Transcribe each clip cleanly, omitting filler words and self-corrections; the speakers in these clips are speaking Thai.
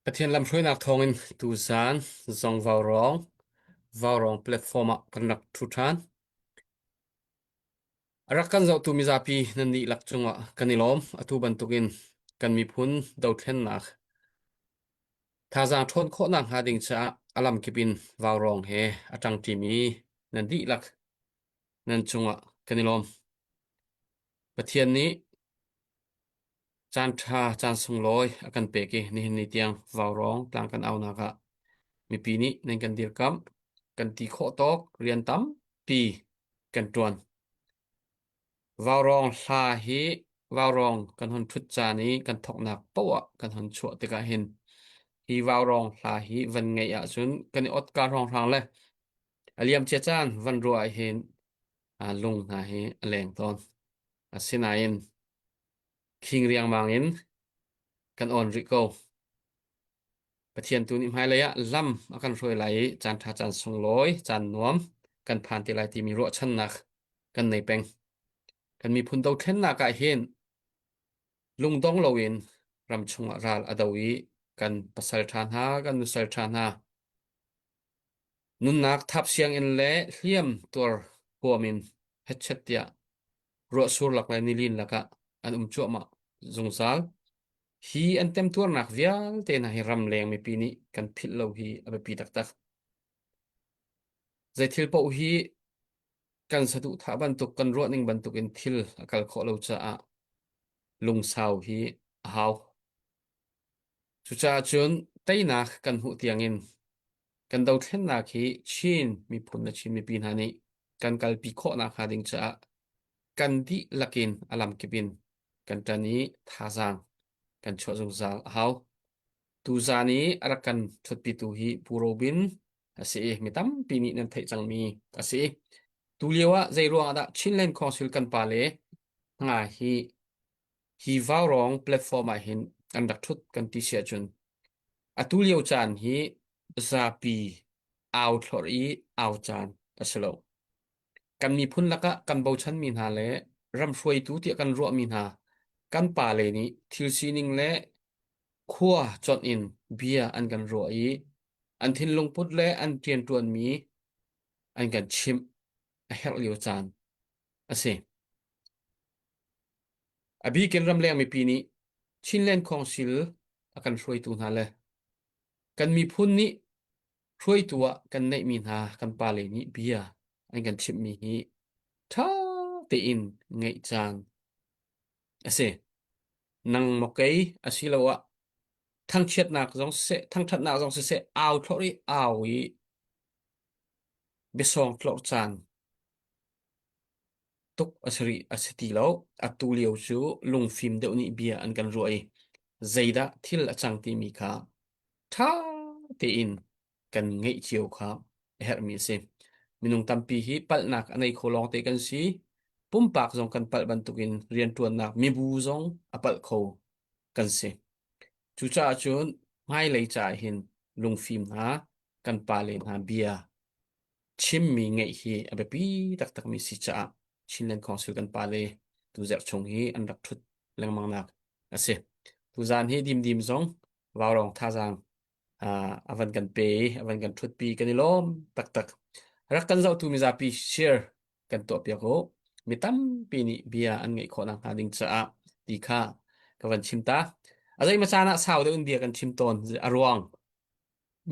ประเทศลำช่วยนักทองอินตูซานซองวาวรองแพลตฟอร์มกันนักทุกท่านรักกันเราตูมิซาปีนันดีหลักจงวะกันนิลอมอตุบันตุกินกันมีพุนดาวเทนนักถ้าจางทนโคนังหาดิงชะอลัมกิบินวาวรองเฮอจังทีมีนันดีหลักนันจงวะกันนิลอมประเทศนี้จานทาจานสงลอยอากันเปกีนี่นี่เตียงวาวรองกลางกันเอานักะมีปีนี้ในกันเดียร์กัมกันตีโคตอกเรียนตั้มปีกันตวน วาวรองลาฮีวาวรองกันหนทุจจานี้กันถกหนักปะวะกันหนชัวติกาเห็นฮีวาวรองลาฮีวันไงอะจุนกันอดการรองทางเลยอเลียมเจจานวันรัวเห็นลุงนาฮีแรงตอนสินายินคิงเรียงบางอินกันออนริโกประเทียนตุนิมไฮเลยะล่ำอากันรวยไหลจานทาจานสงลอยจานนวมกันผ่านติไลที่มีรัวชันนักกันในเป็งกันมีพุนดาวเทนนักไอเห็น ลุงต้องเราเองรำชงราลอดาวีกันปัสสาวะทานหากันนุสัยทานหานุนนักทับเสียงเอ็นเล่เลี่ยมตัวหัวมินเฮ็ดเช็ดเตียรัวสุรหลักเลยนิลินลักะอันจัวมาจงสาลฮีอันเต็มตัวนักเวียลเตนะให้รำแรงไม่ปีนี้กันพิดเราฮีเอาไปปีตักตักใจทิลปะฮีกันสะดุท้าบันตุกกันรัวนิ่งบันตุกอินทิลอากาศขอเราจะลุงสาวฮีฮาว chu cha chun taina kan hu tiangin kan do thlen na khi chin mi phun na chin mi pin hani kan kal pi kho na kha ding cha kan di lakin alam kipin kan tani thazang kan cho zung zal hau tu zani arakan thut pi tu hi purobin ase mi tam pi ni nan thai chang mi ase tu lewa zai ruang ada chinlen council kan pale nga hi vào rong platform a hin an dak thut kan ti sia chun atuliu chan hi zapi out thori out chan aslo kan mi phun laka kan bo chan min ha le ram hroi tu ti kan ro min ha kan pa le ni thil sining le khua chot in bia an kan ro i an thin lung put le an tian tuan mi an kan chim a hel liu chan ase abi ken ram le mi pi ni chinlen council akan hroi tu na le kan mi phun niช่วยตัวกันในมีนากันปาเลนี้เบียอันกันชิมมีฮีท้าเตอินไงจางเสนังมกเกยอาศิลวะทั้งเช็ดหนักจงเสทั้งทัดหนักจงเสเอาทอริเอาอีเบสองทลอจานตุกอสริอสติแล้วอัตุเลียวจูลุงฟิล์มเดวนี้เบียอันกันรวยใจดะทิลจังตีมีค่าท้าเตอินกันไงเจียวครับเฮร์มีเซ minung tampi hi pal nak anei kholong te kan si pumpak zong kan pal bantukin rian tuan nak mi bu zong apal kho kan se chu cha chun mai lei cha hin lung phim ha kan pa le na bia chim mi ngei hi abe pi tak tak mi si cha chinlen council kan pa le tu zer chung hi an rak thut leng mang nak ase tu zan hi dim dim zong warong tha jang avan kan pe avan kan thut pi kan ilom tak tak rakan zau tu mi za pi share kan to pia ko mi tam pi ni bia an ngai kho na ha ding cha ti kha ka van chim ta azai ma chana sau de un dia kan chim ton arwang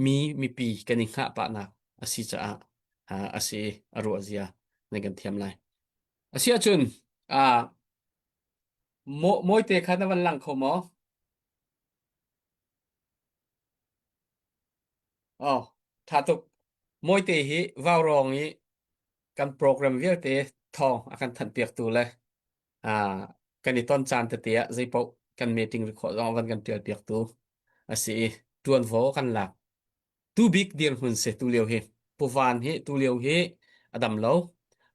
mi pi kan ni kha pa na asi cha asi aro azia ne kan thiam lai asia chun a moi te kha na van lang kho mo oh tha tuk moi te hi vào rong hi kan program vial te thong akan than piak tu le à kan ni ton chan te te zai po kan meeting record ong van kan tel piak tu asi tuan vo kan la tu big deal hun se tu leo he povan he tu leo he adam lo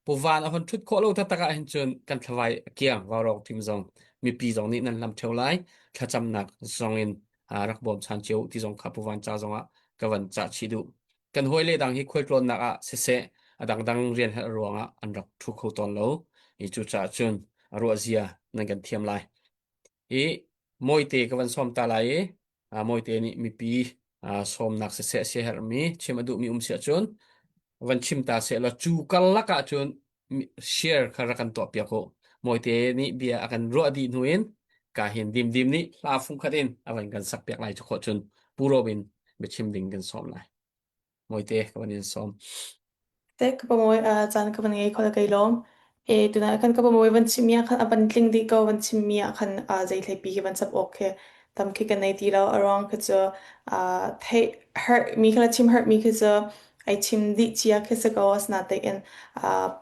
povan a hon thut kho lo ta taka hin chun kan thlawai kiang wa rong tim zong mi pi zong ni nan lam theu lai kha cham nak zong in rak bom chan cheu ti zong kha povan cha zong a ka van cha chi du kan hoi le dang hi khoi tlon nak a se se adang dang rian ha ruanga an rak thu kho ton lo i chu cha chun aro zia nan kan thiam lai e moi te ka van som ta lai มวยเตนี่มีปีสมนักเสียเสียเหมีชิมอดูมีเสียจนวันชิมตาเสียละจูกัลลักะจนเชียร์คารักันตัวเปียโคมวยเตนี่เบียอากันรัวดีนุนกาเห็นดิมนี่ลาฟุงคัดินอาวันกันสักเปียกไหลจุกจนปูโรบินไปชิมดิ่งกันสมไหลมวยเตกับวันนี้สม te kapamoy chan kapan ngai khola kailom tuna kan kapamoy van chimia khan aban tling di ko van chimia khan zai thai pi van sap okay tam ki kan nei ti lo arong ka cho thai hurt mi khala chim hurt mi ka cho ai chim di chia ka sa ko as na te en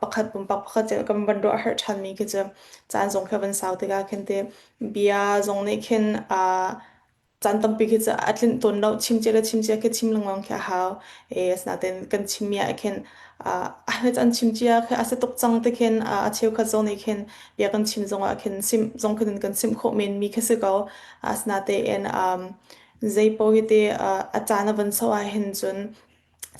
pakhat pum pakhat che kam ban do hurt chan mi ka cho chan zong kha van sau te ga khen te bia zong nei khen chan tam pi ki cha atlin ton lo chim che ke chim lang mang kha hao as na ten kan chimia khen ahmet an chimchia khe ase tok chang te khen a cheu kha zon e khen bia kan chim zonga khen sim zong khen kan sim kho men mi khe se go asna te en zai po hi te a chana van so a hen chun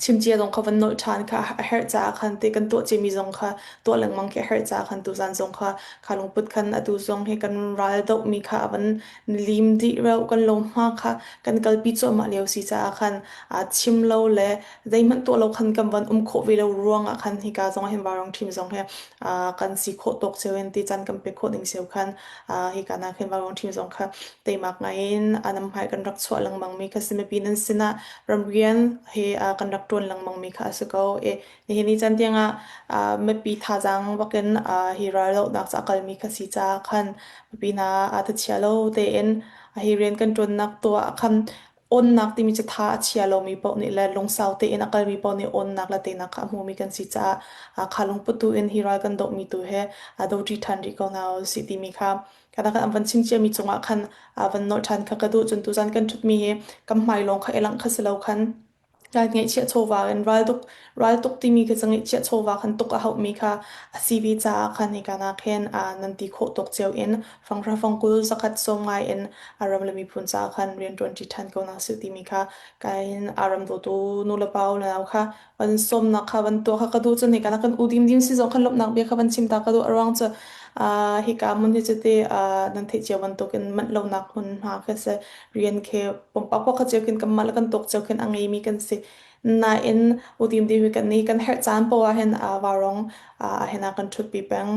chimchia zong kha van no chan kha her cha khan te kan to chimi zong kha to lang mang ke her cha khan tu zan zong kha khalung put khan atu zong he kan ral dok mi kha van lim di rau kan lo ma kha kan kalpi cho ma leo si cha khan chim lo le zai man to lo khan kam van kho ve lo ruang a khan hi ka zong hem warong thim zong he kan si kho tok chewen ti chan kam pe kho ding seu khan hi ka na khen warong thim zong kha te mak ngain anam hai kan rak chwa lang mang mi kha sime pinan sina ramrian he kan rak ton lang mang mi kha se ko ni ni chan tianga me pi tha jang waken hi ra lo nak cha kal mi kha si cha khan pi na ta chia lo te en hi rian kan ton nak to khan on nak ti mi cha tha chia lo mi po ni la long sau te en akal mi po ni on nak la te na kha mu mi kan si cha khalong putu en hi ra kan do mi tu he do ti than ri ko na si ti mi kha kada kan van chim che mi chunga khan van no than kha ka du chun tu jan kan thut mi he kam mai long kha elang kha se lo khan cái ngay chia chowa en ral tuk ti mi ke changi chia chowa khan tuk a hau mi kha cv cha khan ni kana khen nan ti kho tok cheu in fangra fangkul zakat songai en aram le mi phun cha khan rian 20 than ko na su ti mi kha kain aram do tu nu la pau na kha wan som na kha wan to kha ka du chu ni kana kan udim dim si zong khan lop nak be kha wan chim ta ka du arang cha hi ka mun hi chete nan the chewan to ken man lo nak hun ha kha se rian khe pom pa ko kha cheu ken kamal kan tok cheu ken angai mi kan se na in udim di kan ni kan her chan po a hen warong hen a kan thut pi peng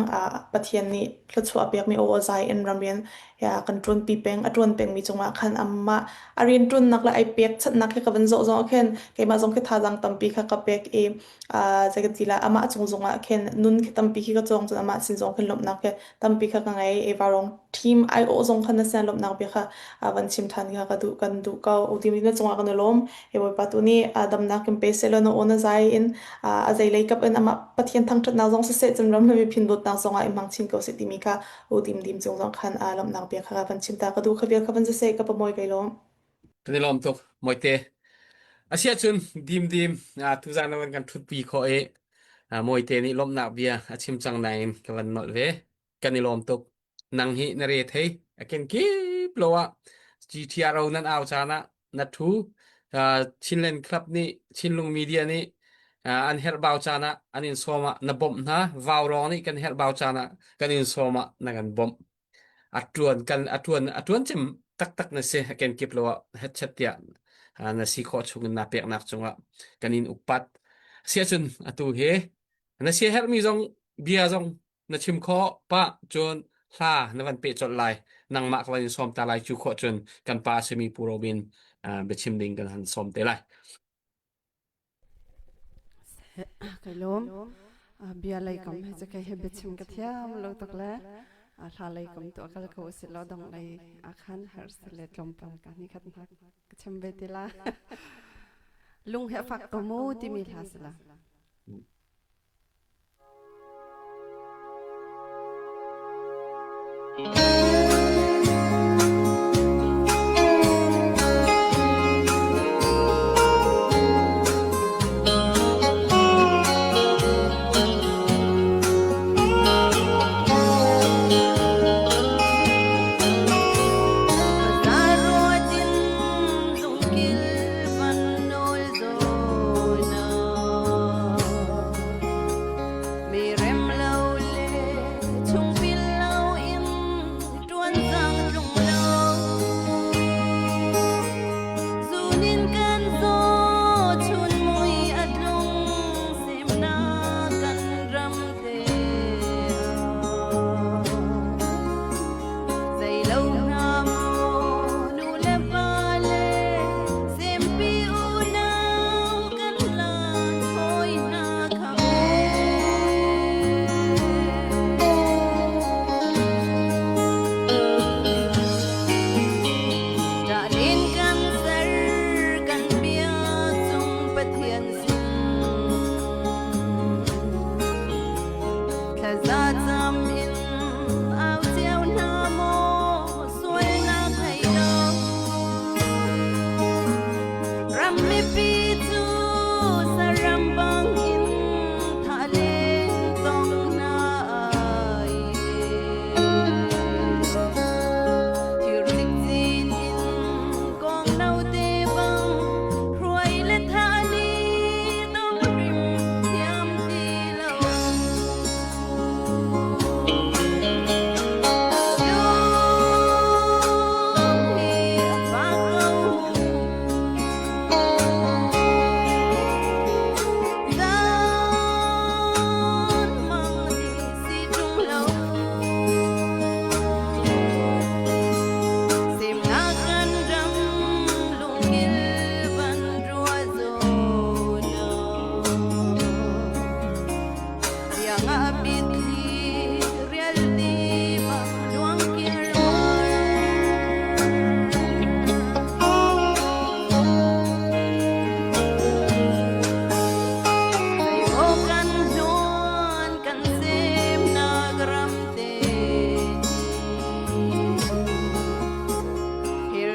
pathian ni thlu chu apek mi o zai en ramrian ya kan tron pi peng atron peng mi chunga khan amma arin tron nak la ai pek chat nak he ka ban zo zo khen ke ma zong khe tha jang tam pi kha ka pek jagat tila ama chung zonga khen nun khe tam pi ka chong ama sin zong khen lop nak ke tam pi kha ka ngai warong team ai o zong khan na san lop nak be kha van chim than ka du kan du ka udim ni chunga kan lom e boy patuni adam na kem pe selo no ona zai in azai lei kap en ama pathian thang that na zong se chum ram me phin bot na zonga i mang chin ko se ti mi kha udim dim chung zong khan lom nak be kha van chim ta ka du kha be kha van se ka pa moi kai lom kan ni lom tok moi te asia chun dim tu zan lawan kan thut pi kho moi te ni lom na bia achim chang nain ka van not ve kan ni lom tok nang hi na re thei aken ki plowa gtr nan aw chana na thu chinlen club ni chinlung media ni an her baw chana anin soma na bom na vawrong ni kan her baw chana kanin soma na kan bom atuan chem tak na se ken kiplo headset ya na si kho chung na pek nak chunga kanin upat sia chun atu he na sia her mi jong bia jong na chim kho pa chun hla na van pe chot lai nang ma kwan som ta lai chu kho chun kan pa semi purobin be chim ding kan han som te lai cái lốm bia lấy cầm hay cái hay bị chìm cái thiam lâu tắc lẽ thà lấy cầm tụi cái câu sự lao động lấy khán hết sự lệ lom bằng cái này khát cái chìm về thì là lung hệ phật cầm mũ thì mình là sự là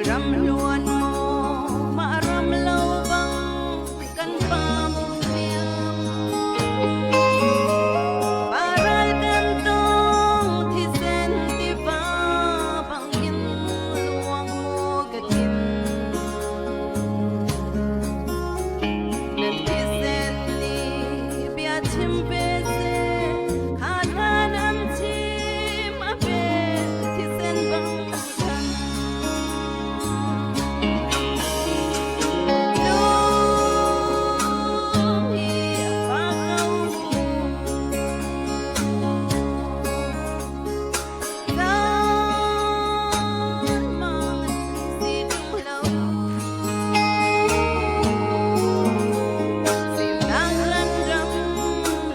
ram luan mo maram lâu bang kan pam liam paral kan tong thi sen ti va bang in luang mo gatin nan thi sen ni bia chim pe se khan am chim a pe thi sen bang kan lung hi a fa kau dan mang si du lâu sim nang lan ram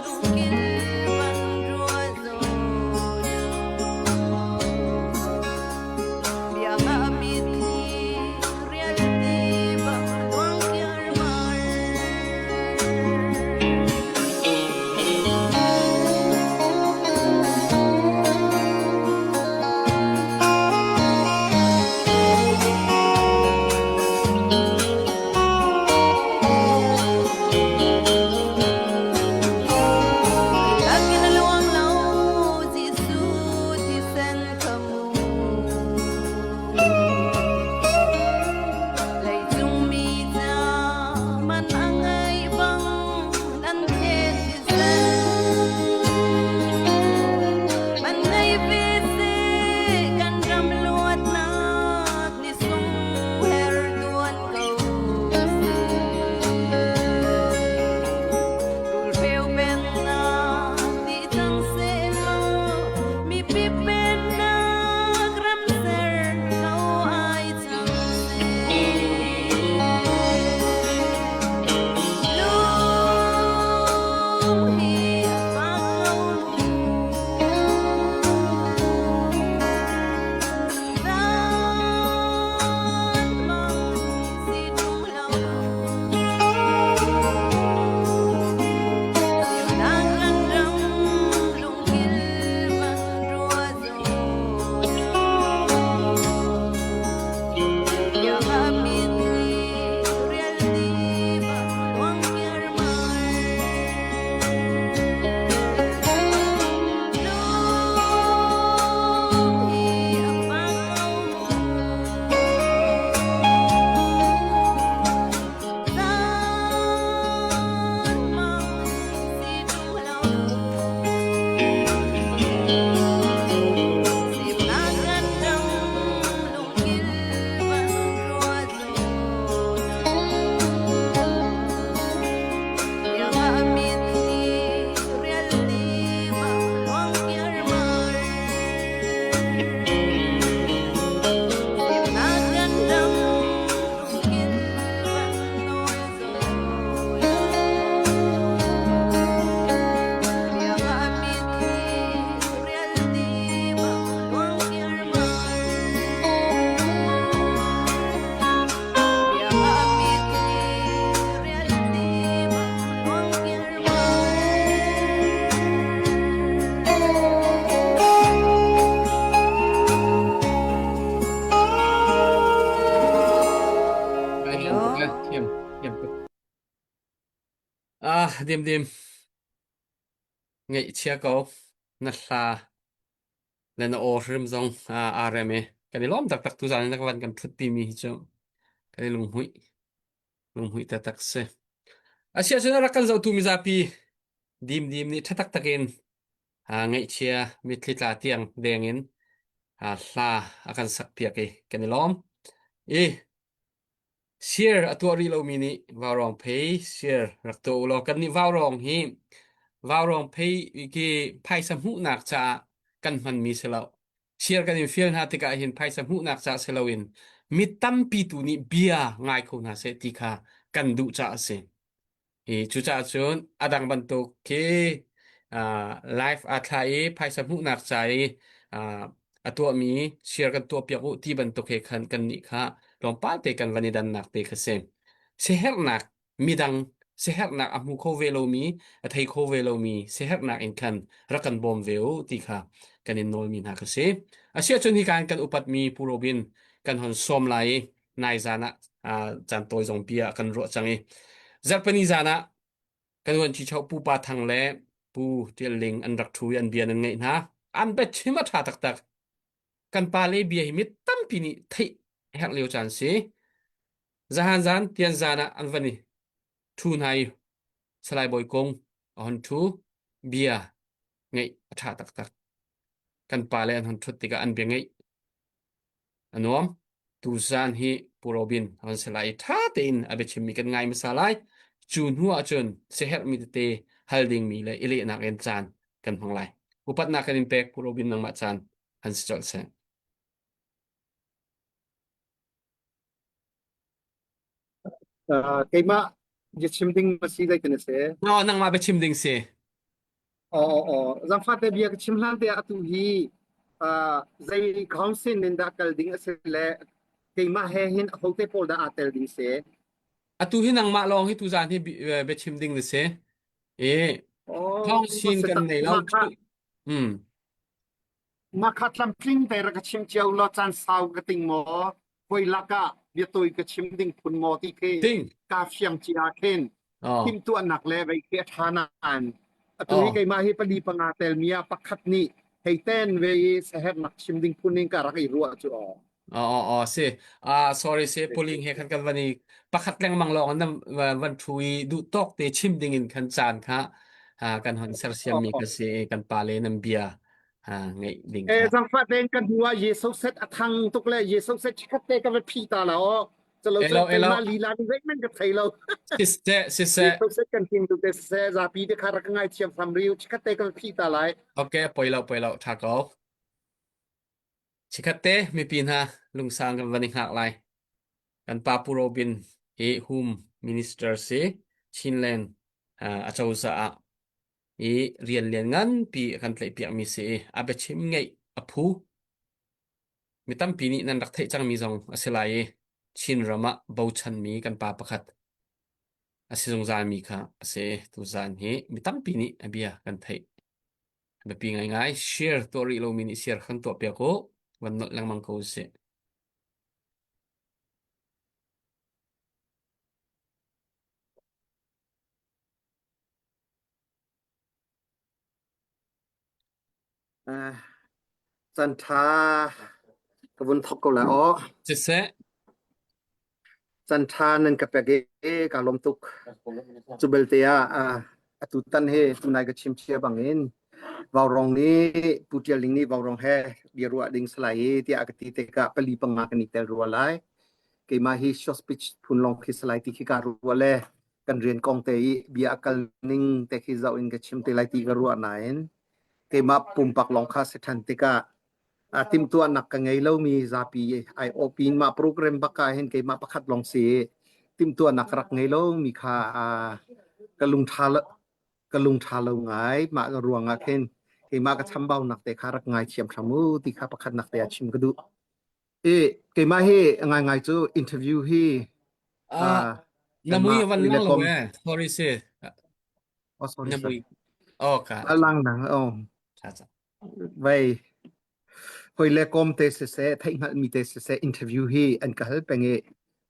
lung kil van rua zo bia ma mit ni real ti ba luang kiar mar Akin luang lâu Giêsu thì sen kamu lạy chung mi cha man ang ai bang nan the thì sen man ngay về se kan ram luat nak ni sung her duan kau se rul peu ben na ti tang se lo mi pi ben na gram ser kau ai tang se lung hi a fa kau dan mang si du lâu sim nang lan ram lung kil van rua zo bia ma mit ni real ti ba luang kiar mar lung hi a fa kau dan mang si du lâu sim nang lan ram lung kil van rua zo bia ma mit ni real ti ba luang kiar mar sim nang lan ram lung kil van noi zo bia ma mit ni real ti ba luang kiar mar bia ma mit ni real ti ba luang kiar Ai Hello. thiam thiam dim dim ngay chia câu na sa lên ô rim zong rme cái này lom tak tak tu zan nak van kan thut ti mi cho cái lung hui ta tak se asia chuna rakal zo tu mi zapi dim dim ni thatak takin ngay chia mi thlita tiang dengin sa akan sak pia cái này lom share atua lo mini varong pay share rakto lo kan ni varong hi varong pay ki phai sam hu nak cha kan man mi selo share kan in fiel na tika hin phai sam hu nak cha seloin mi tam pi tu ni bia ngai ko na se tika kan du cha se chu cha chun adang bantuk ke live athai phai sam hu nak cha atua mi share kan to pia ku ti bantuk he khan kan ni kha lompa te kan vanidan nak te khasem seher nak midang seher nak amu kho velo mi athai kho velo mi seher nak in khan rakan bom veo ti kha kanin nol min ha khase asia chun hi kan upat mi purobin กันหอนส้มไหลนายจานะจันตัวจงเปียกันรัวจังเอจัดปนิจานะกันวันที่เช้าปูปาทางแลปูเตียลิงอันรักทุยอันเบียนังไงนะอันเบ็ดชิมาทาตักตักกันปาเลเบียหิมิตตั้มปีนี้ที่แหกเลียวจันสีจานจานเตียนจานะอันวันนี้ทูนายสลายบอยกงอันทูเบียไงทาตักตักกันปาเลอันหันทุติกาอันเบียไงอันน้อมตูซานฮีปูโรบินอันสลายท่าเตินอาเบชิมมีกันไงมาสลายจูนหัวจนเซฮร์มีเตฮัลดิงมีเลยอิเลนักเอ็นจานกันพังไลอุปัตนักกันอินเปกปูโรบินนังมาจานอันสจอลเซน keima chimding masi dai kene se no nang ma be chim ding se zamfa te bia chimlan te atu hi zai council nin da kal ding ase le keima he hin hote pol da atel ding se atu hi nang ma long hi tu zan hi be chim ding de se e thong sin kan nei lau chu ma khatlam tling te ra ka chim chiao lo chan sau ka ting mo koi laka bia toi ka chim ding phun mo ti ke ting ka fiang chia khen oh tim tu anak le bai ke thana an atu hi keima hi pali panga tel mia pakhat ni hei ten ve seher nak chim ding puning ka ra kai ruwa chu se sorry se pulling he kan kan wani pakhat leng mang long nam wan thui du tok te chim ding in kan chan kha kan hon ser siam mi ka se kan pa le nam bia ngai ding kha zang fa den kan huwa ye so set athang tuk le ye so set chikat te ka phi ta la o chalo elo chalo elo ma li la ni vek men ka thai lo sis ye so set kan ting tu te se za pi de khar ka ngai chiam sam riu chikat te ka phi ta lai okay poi lau tha ko chikate mi pin ha lung sang kan wani hak lai kan pa pu robin he hum minister se chinlen a chau sa a e rian lian ngan pi kan tlai pi mi se a be chim ngai a phu mi tam pi ni nan rak thai chang mi zong aselai chin rama bo chan mi kan pa pakhat asizong zan mi kha ase tu zan he mi tam pi ni abia kan thai be pi ngai ngai share story lo mi ni share khan to pe ko wan not lang mang ko se san tha ka bun thok ko la o se san tha nan ka pe ge ka lom tuk chubel te atu tan he tu nai ka chim chia bangin vào rong ni putia ling ni vào rong he dia ruwa ding slai ti akati te ka pali panga ka ni tel ruwa lai ke ma hi short speech phun long khi slai ti khi ka ruwa le kan rian kong te bia akal ning te khi zau in ka chim te lai ti ka ruwa nain ke ma pum pak long kha se than te ka tim tu anak ka ngei lo mi za pi ai opin ma program baka hen ke ma pakhat long se tim tu anak rak ngei lo mi kha ka lung tha lo ngai ma ka ruanga khen ke ma ka chambau nak te kharak ngai chiam thamu ti kha pakhat nak te chim ka du ke ma he ngai chu interview hi kan ma namui wan le lang lo kom sorry se sorry namui sorry ka lang nang cha cha vai hoi le kom te se thai ngal mi te se interview hi an ka hal penge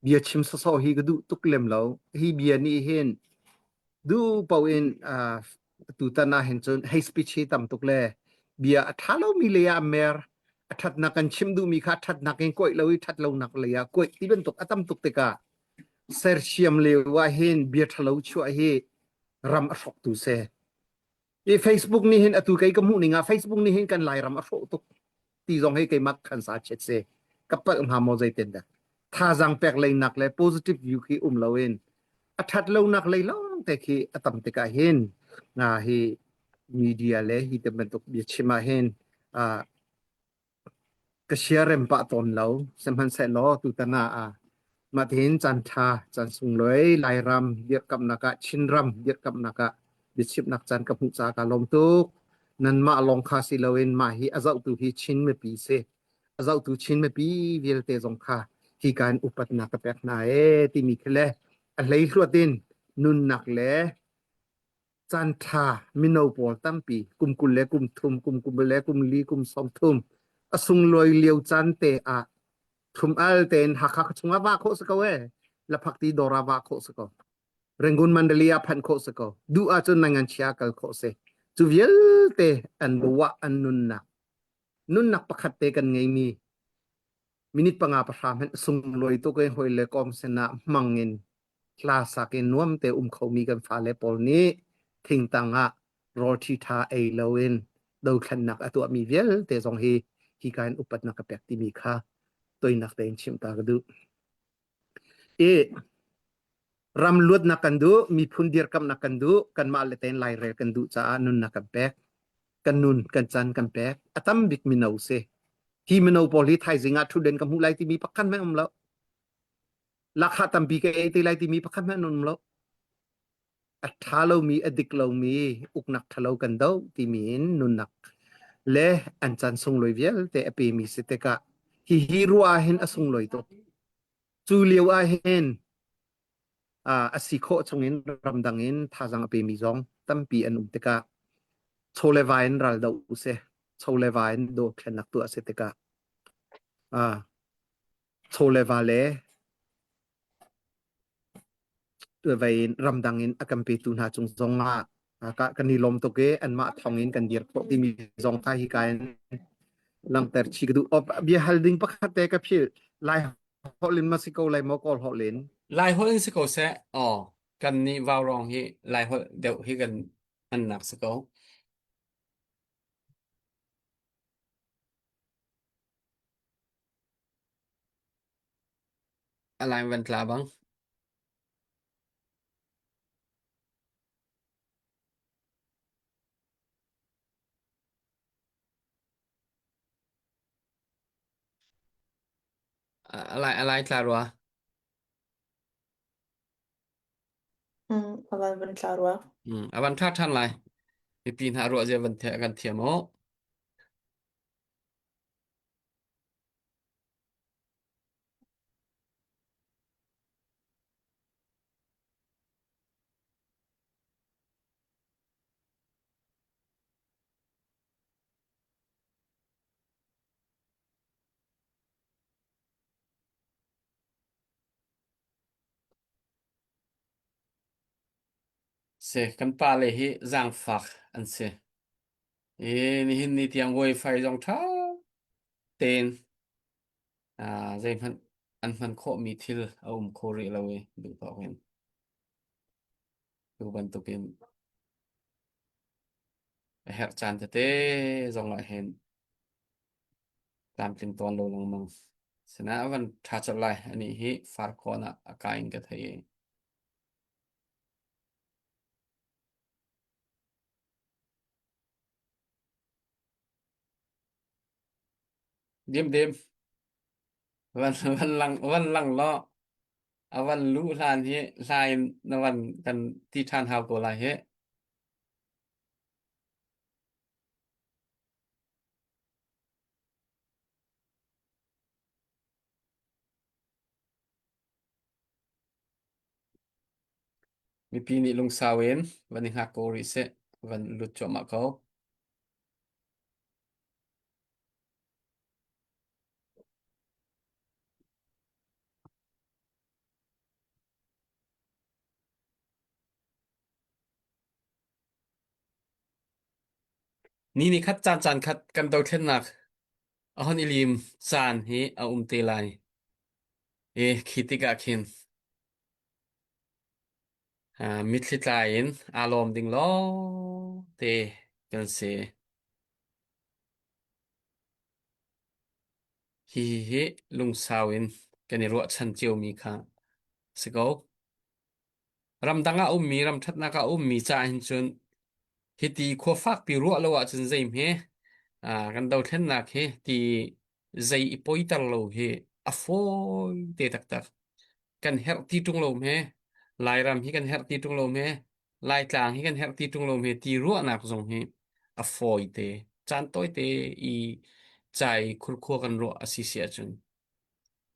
bia chim so hi ka du tuk lem lo hi bia ni hen du pau in tu ta na hen chon hey speech hi tam tuk le bia thalo mi le ya mer that na kan chim du mi kha that na ken koi lo that lo nak le ya koi ti ben tuk atam tuk te ka ser siam le wa hen bia thalo chu hi ram a sok tu se e Facebook ni hen atu kai ka mu ni nga Facebook ni hen kan lai ram a sok tuk ti zong he kai mak khan sa chet se kapal ma mo zai ten da tha jang pek le nak le positive view ki lo in athat lo nak le lo te khi atam te ka hen na hi media le hi te ben tok bi chima hen ka share em pa ton lo sem han se lo tu ta na ma thin chan tha chan sung loi lai ram diet kam naka chin ram diet kam naka bi chip nak chan ka pu cha ka lom tuk nan ma long kha si lo in ma hi azau tu hi chin me pi se azau tu chin me pi vil te zong kha hi kan upat na ka pek na ti mi khle a lei hruatin nun nak le chan tha mino pol tampi kum le kum thum kum le kum li kum som thum asung loi liu chan te ชุมอัลเตนหักหักชงว่าโคสกเวละพักตีดอราว่าโคสกเรงกุนมันเดลียพันโคสกดูอาจุนนังอันเชียกัลโคเซจูเวลเตอันบัวอันนุนนักประคัตเตกันไงมีมินิตปังอาประหามสุงลอยตัวก็หอยเลกอมเสนามังเงินคลาสักนวมเตเขามีกันฟ้าเลปอลนี้ทิ้งตังอะรอที่ทาเอเลวินดูขันนักอตัวมีเวลเตจงฮีการอุปนักกระเปกที่มีค่าตัวนักเตนชิมตากระดูเอรำลวดนักกันดูมีพุนเดียร์กำนักกันดูกันมาเลเตนไลเรกันดูจ้านุนนักกันแปกกันนุนกันจันกันแปกอตัมบิกมินาอุเซที่มินาอุปอลิไทยสิงาทุเดนกับมุไลที่มีปักกันแม่อมแล้วลักขัตัมปีกเอติไลที่มีปักกันแม่นมแล้วอัฐาเรามีอดิกเรามีอุกนักทะเลากันดาวที่มีนุนนักเละอันจันทรงลอยเวลแต่อเปมีสเตกะฮีรัวอาเห็นอสงลอยตัวจูเลียวอาเห็นสิโคชงเงินรำดังเงินท่าจังอเปมีจงตั้มปีอันอุตกะโชเลวายนรัลดาวเซโชเลวายนโดแค่นักตัวสเตกะโชเลวาเลตัวไปรำดังเงินอากัมปีตุนหาจงจงมากันนิลมตัวเกอันมาทองเงินกันเดียร์พอที่มีจงท่าฮิกายลังแต่ชิกดูอบเบียฮัลดิงปักฮัตเตกับพี่ไลฮอลินมาสิโกไลมอกอลฮอลินลายหัวอินสโกเซอ๋อกันนี่วาวรองฮีลายหัวเดี๋ยวฮีกันอันหนักสโกอะไรวันกลาบังอะไรกลารัวavan ban tlarwa วันท่าท่านไรมีปีนหารัวเจวันเทกันเทียมโอเสกันปาเลยฮีจางฝักอันเสนี่หินนี่เตียงไวไฟจงเท้าเตนใจมันอันมันโคมีทิลเอาโคเรเราเว้ยดูต่อเห็นดูบันตุกินแหกจานเตจงละเห็นตามเป็นตอนโลลงมังสนะวันทัชอะไรอันนี้ฮิฟาร์คอนะอากาอินกันเทยเดียมวันลังล้ออาวันรู้ลานเฮลายนวันกันที่ทานฮาวโกลาเฮมีปีนี้ลงซาเวนวันนี้ฮักโกริเซวันลุดจอมาเขานี่คัดจานคัดกันดาวเทนนักอาฮอนอิลิมจานเฮอาเตลายคิติกาคินมิดลิตลายนอารมณ์ดิ่งล้อเตกันเซฮิลุงซาเวนกันในรัวชันเจียวมีค่ะสกอรำดังอามีรำทัดนักอามีจ่าหินจนฮิตีขัวฟักปีรัวแล้วว่าจนใจมเฮกันดาวเทนนักเฮตีใจอีปอยตลอดเฮอฟอยเตตักตักกันเฮรตีตรงลมเฮลายรำฮิกันเฮรตีตรงลมเฮลายจางฮิกันเฮรตีตรงลมเฮตีรัวนักทรงเฮอฟอยเตจานต้อยเตอีใจคุรคัวกันรัวอาศิเสียจน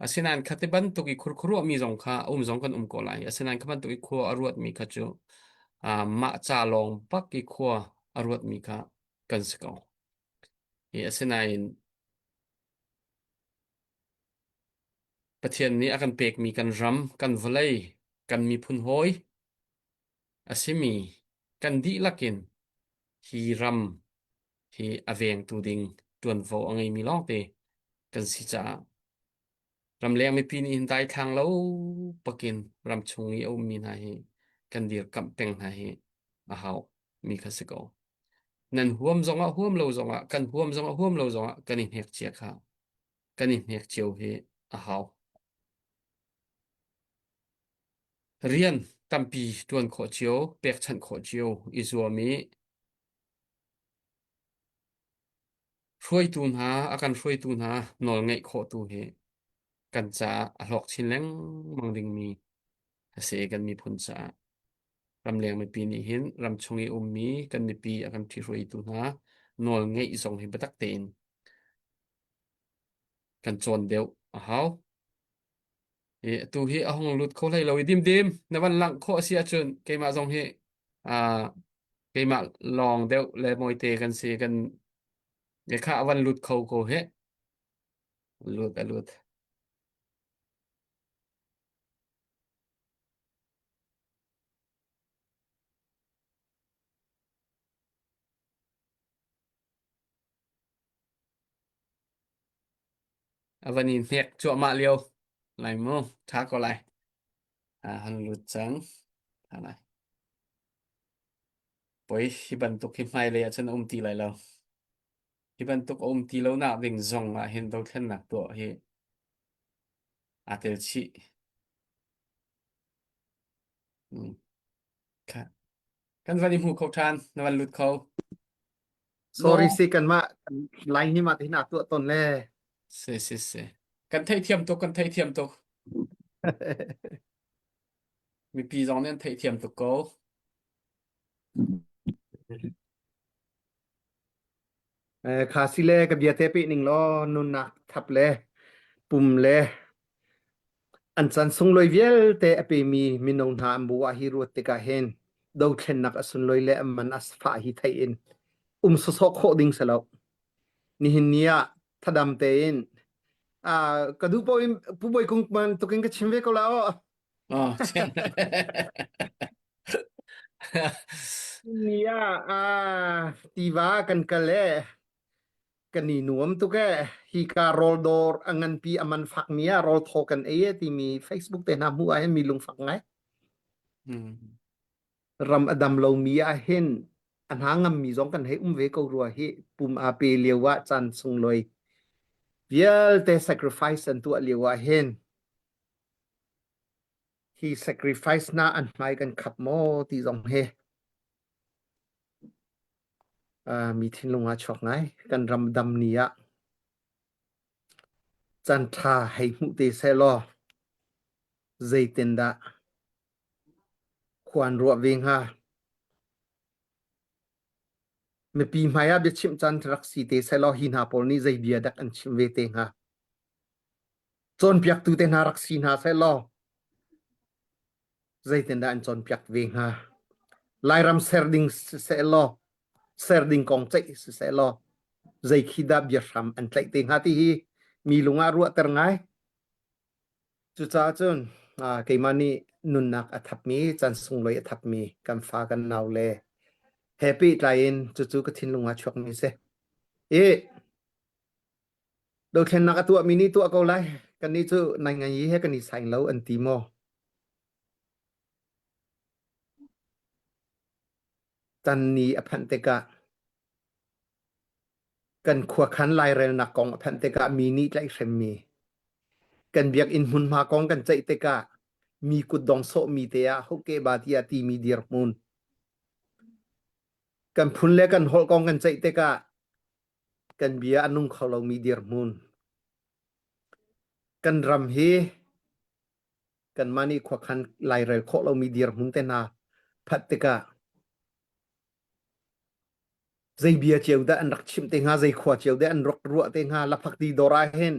asinan katiban tuki kurkuru mi zong kha zong kan ko lai asinan kaban tuki kho arwat mi kha chu ma cha long pak ki kho arwat mi kha kan sko e asinan ประเทศนี้อากันเปกมีกันรำกันวลัยกันมีพุนโหยอาศิมีกันดีลักินฮีรำฮีอเวงตูดิงตวนโฟอังไงมีลองเตกันสิจ้ารำแรงไม่ปีนี้หินได้ทางแล้วปกินรำชงนี้เอามีนาฮีกันเดียกับเป็งนาฮีอาหาวมีคาสิโกนั่นห่วมจงอ่ะห่วมเราจงอ่ะกันห่วมจงอ่ะห่วมเราจงอ่ะกันอินเฮกเจียค่ะกันอินเฮกเจียวฮีอาหาว เรียนตัมปีตวนขอเจียวเปียกฉันขอเจียวอิซัวมีช่วยตูนหาอาการช่วยตูนหานอลไงขอตูเฮกันจะหลอกชินแรงมังดิงมีเสกันมีผลจะรำเลียงไม่ปีนี้เห็นรำชงอีอุมมีกันมีปีอาการที่ช่วยตูนหานอลไงส่งให้บัตักเตนกันจวนเดียวอ้าวตูเฮอาหงลุดเขาไล่เราดิมในวันหลังข้อเสียจนเกมาส่งเฮอ่า cái mà lòng đeo lệ môi têกันเสียกันเดี๋ยวข้าวันหลุดเขาโกเฮหลุดวันนี้เนี่ยจั่วมาเร็วไหลมั้งช้าก็ไหลหันหลุดจังอะไรปอยฮิบันตุกฮิมไฮเลยฉันตีไหลแล้วฮิบันตุกตีแล้วน่าดิ่งซงเห็นตัวเท่นหนักตัวเฮอาเตลชีอืมค่ะกันวันนี้หูเขาทานในวันหลุดเขาโน sorry สิกันมาไลน์นี่มาที่หน้าตัวตนแล เซกันไทยเทียมตุกกันไทยเทียมตุกมีปีสองเนี่ยไทยเทียมตุกโก คาสิเลกับเบียเตปิหนึ่งล้อนุนนักทับเลปุ่มเลอันสันสุงลอยเวลเตอเปมีนงหามบัวฮิรุติกาเฮนดาวเทนนักอสุนลอยเลมันอัสฟาฮิไทยอินสสอกโคดิงสลาวนี่หินเนียทัดดำเตนกระดูกปอยผู้บอยคงมันตุกินกับชิมเวกแล้ว อ๋อใช่ เนียตีว่ากันกันเลยกันนี่หนวมตุกแกฮีการอลดอร์อังันปีอามันฝักเนียรอลทอกันที่มี Facebook เตนามัวมีลุงฝักไง อืม รำอดัมเรามีอาเห็นอันหางมีสองกันให้เวกรัวให้ปุ่มอาเปเลียวว่าจันทรงลอยเวียลแต่ sacrifice อันตัวเลียวว่าเห็นที่ sacrifice น่าอันหมายกันขับโมที่สองเฮมีทิ้งลงมาชอกไงกันรำดำเนียจันทาให้มุเตเซลอใจเต็นดาควรรัวเวงฮาไม่ปีมายาเบชิมจันทรักสีเตเซลอหินาปอลนี่ใจเบียดักอันชิมเวเตงฮาจนเปียกตูเตนารักสีนาเซลอใจเต็นดาอันจนเปียกเวงฮาไลรำเซอร์ดิงเซลอเซอร์ดิงกองใจเซลอใจขีดาเบียรำอันใจเตงฮาที่ฮีมีลุงอารัวเตอร์ไงจุดจ้าจนเกี่ยมันนี่นุนนักอัฐมีจันทรงลอยอัฐมีกันฟ้ากันนาวเล่แฮปปี้ใจเย็นจู่ๆก็ทิ้งลงมาชกมีเสดูเช่นนักตัวมินิตัวเกาไลกันนี่จู่ในงานยี่ให้กันนี่ใส่แล้วอันตีโมจันนี่อภันเตกะกันขวขันลายเรนนักกองอภันเตกะมินิไลเซมีกันเบียกอินมุนมากองกันใจเตกะมีกุดดองโซมีเตียฮุกเกบาติยาตีมีเดียร์มุนกันพุนเล็กันฮอลกองกันใจเตกะกันเบียอนุงเขาเรามีเดียร์มุนกันรำเฮกันมานี่ขวขันลายเรลเขาเรามีเดียร์มุนเตนาพัตเตกะใจเบียเจียวได้อันรักชิมเตงาใจขวเจียวได้อันรักรัวเตงาลับพักดีดอราเห็น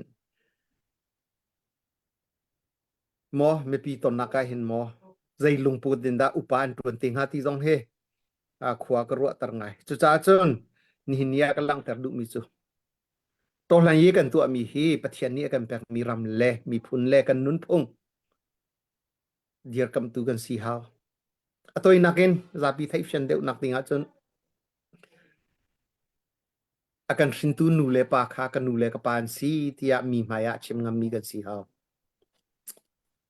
หมอไม่ปีตนนักเห็นหมอใจลุงปูดินดาอุปานตวนเตงาที่จงเฮขวากรัวตรงไงจุจ้าจนนี่เนียกำลังแต่ดูมิจู ตัวหลังยีกันตัวมีฮีปะเทียนนี้กันแบบมีรำเล่มีพุนเล่กันนุนพงเดียร์กำตูกันสีหาวตัวนักเองจะพิทัยฟันเดียวนักติงอาจนakan rintu nule pa kha kan nule ka pan si tia mi maya chim ngam mi kan si hao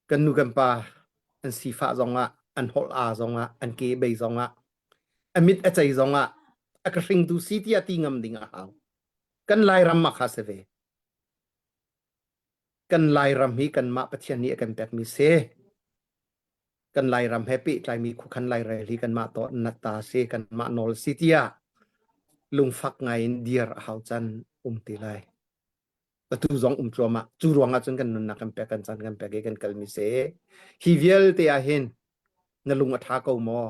kan nu kan pa an si fa zonga an hol a zonga an ke be zonga amit a chai zonga aka rintu si tia ti ngam ding a hao kan lai ram ma kha se ve kan lai ram hi kan ma pathian ni kan pek mi se kan lai ram happy tlai mi khu khan lai re li kan ma to natta se kan ma nol si tia lung fak ngai dier hao chan ti lai tu zong trauma chu ruanga chun kan nun na kan pe kan chan kan pe ge kan kalmi se hi vial te a hen na lung atha ko mo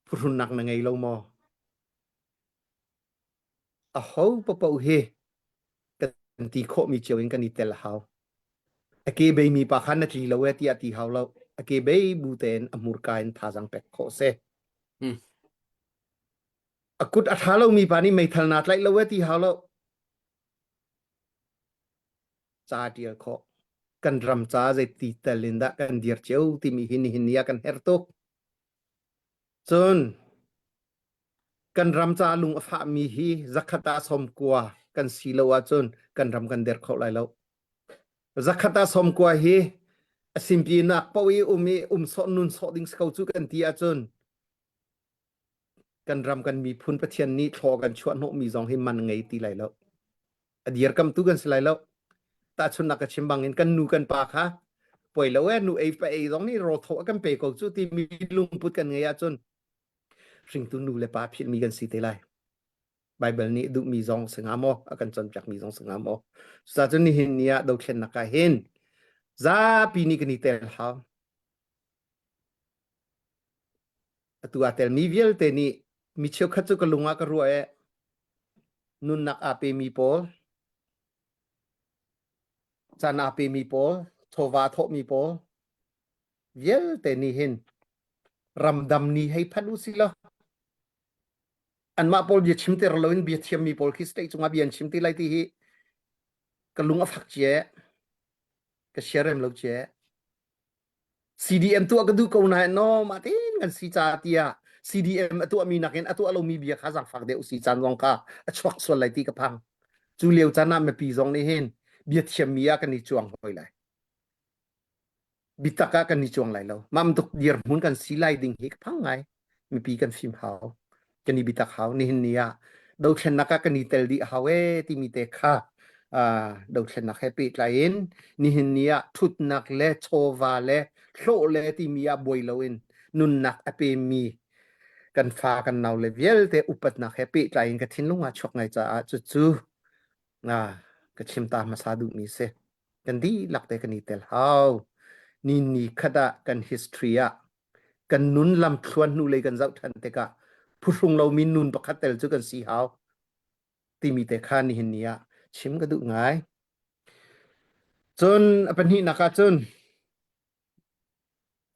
phurun nak na ngai lo mo a ho pa pa he kan ti kho mi chewin kan itel hao a ke be mi pa khan na tri lo we ti ati hao lo a ke be bu ten amur kain tha jang pek kho se akut atha lo mi pa ni mai thal na tlai lo we ti hao lo cha dia kho kan ram cha zai ti talinda kan dir cheu ti mi hin ya kan hertok chun kan ram cha lung pha mi hi zakhata som kwa kan silowa chun kan ram kan der kho lai lo zakhata som kwa hi asimpi na pawi umi so nun so ding skau chu kan ti a chun kan ram kan mi phun pathian ni tho kan chuan no mi zong hi man ngei ti lai lo adier kam tu kan silai lo ta chun na ka chimbang in kan nu kan pa kha poi lo we nu ei pa ei zong ni ro tho kan pe ko chu ti mi lung put kan ngei a chun ring tu nu le pa phil mi kan si te lai Bible ni du mi zong sengamo akan chon pyak mi zong sengamo sa chun ni hin nia do khen naka hin za pi ni kani tel ha atu atel mi viel te ni mi cheu khachu ka lunga ka ruae nun nak ape mi pol chan ape mi pol thova tho mi pol viel te ni hin ramdam ni hei phanu sila an ma pol ye chimte rloin bi thiam mi pol khis te chunga bian chimti lai ti hi ka lunga phak che ka sherem lo che CDM tu agadu ko na no matin kan si cha tia CDM tu ami nakin atu alo mi bia khazang fak de usi chan wong ka achwak so lai ti ka phang chu leu chana me pi zong ni hen bia thiam mia kan ni chuang hoi lai bitaka kan ni chuang lai lo mam tuk dir mun kan si lai ding hi ka phang ngai mi pi kan phim hao kan ni bitak hao ni hin nia do khen naka kan ni tel di hawe ti mi te kha do khen nak happy lain ni hin nia thut nak le chowa le hlo le ti mia boi loin nun nak ape mi kan fa kan naw le viel te upat nak happy lain ka thin lunga chok ngai cha chu chu ka chim ta ma sa du mi se kan di lak te kan ni tel hao ni khada kan history a kan nun lam thluan nu le kan zau than te ka phurung lo min nun pakhat tel chu kan si hao ti mi te kha ni hin nia chim ka du ngai chun apan hi naka chun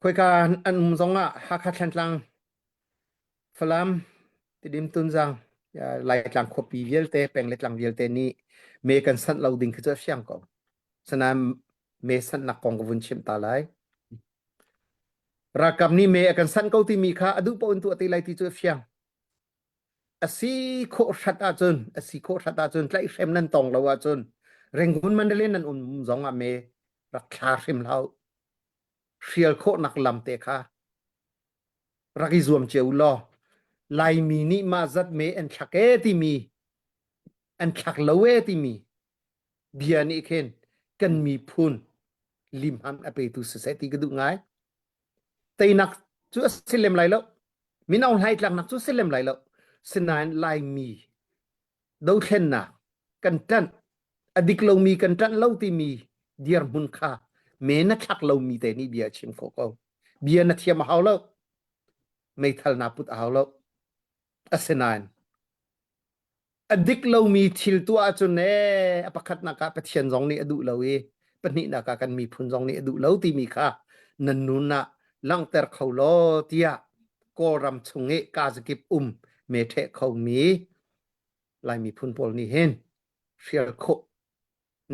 khoi ka an zonga ha kha thlan tlang falam ti dim tun jang ya lai tlang khopi viel te peng le tlang viel te ni me kan san lo ding khcha fyang ko sanam me san na kong vun chim ta lai rakam ni me akan san ko ti mi kha adu po un tu ati lai ti chu fyang asi kho thata chun asi kho thata chun tlai sem nan tong lo wa chun rengun mandalin nan zonga me rak thla rim lau riel kho nak lam te kha raki zuam cheu lo lai mi ni ma zat me en thake ti mi an thak lowe ti mi bia ni khen kan mi phun lim ham ape tu society ka du ngai tei nak chu silem lai lo minau hai tlak nak chu silem lai lo sinan lai mi do khen na kan tan adik lo mi kan tan lo ti mi diar mun kha me na thak lo mi te ni bia chim ko ko bia na thiam haw lo me thal na put haw lo asinan adik lo mi thil tu a chu ne apakhat na ka pathian jong ni adu lo e pani na ka kan mi phun jong ni adu lo ti mi kha nan nu na lang ter khaw lo tia ko ram chunge ka zakip me the khaw mi lai mi phun pol ni hen เชียลโค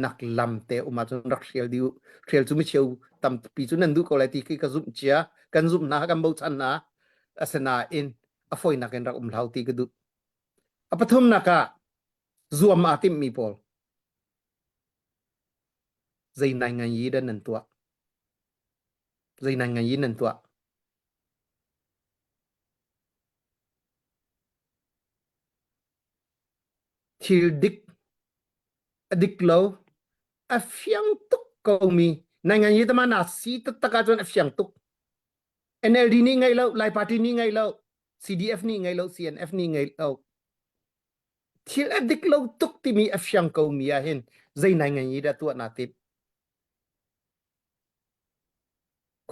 นักลำเตอุมาจนรักเชียลดิวเชียลจุมิเชียวตำปีจุนันดูก็เลยที่กันซุ่มเจียกันซุ่มนากันบูชันนาอาสนาอินอฟอยนักเอ็นรักลาวตีกันดูอปทุมนักะรวมอาติมมีพอลใจนายงานยีดันนันตัวใจนายงานยีนันตัวทิลดิกดิกโลอฟยังตุกก็มีนายงานยีตมานาสีตตะกาจนอฟยังตุก NLD นี่ไงแล้วไลปาร์ตี้นี่ไงแล้ว CDF นี่ไงแล้ว CNF นี่ไงแล้วทิลอดิกโลตุกที่มีอฟยังก็มีอะเห็นใจนายงานยีดัตัวนาติบ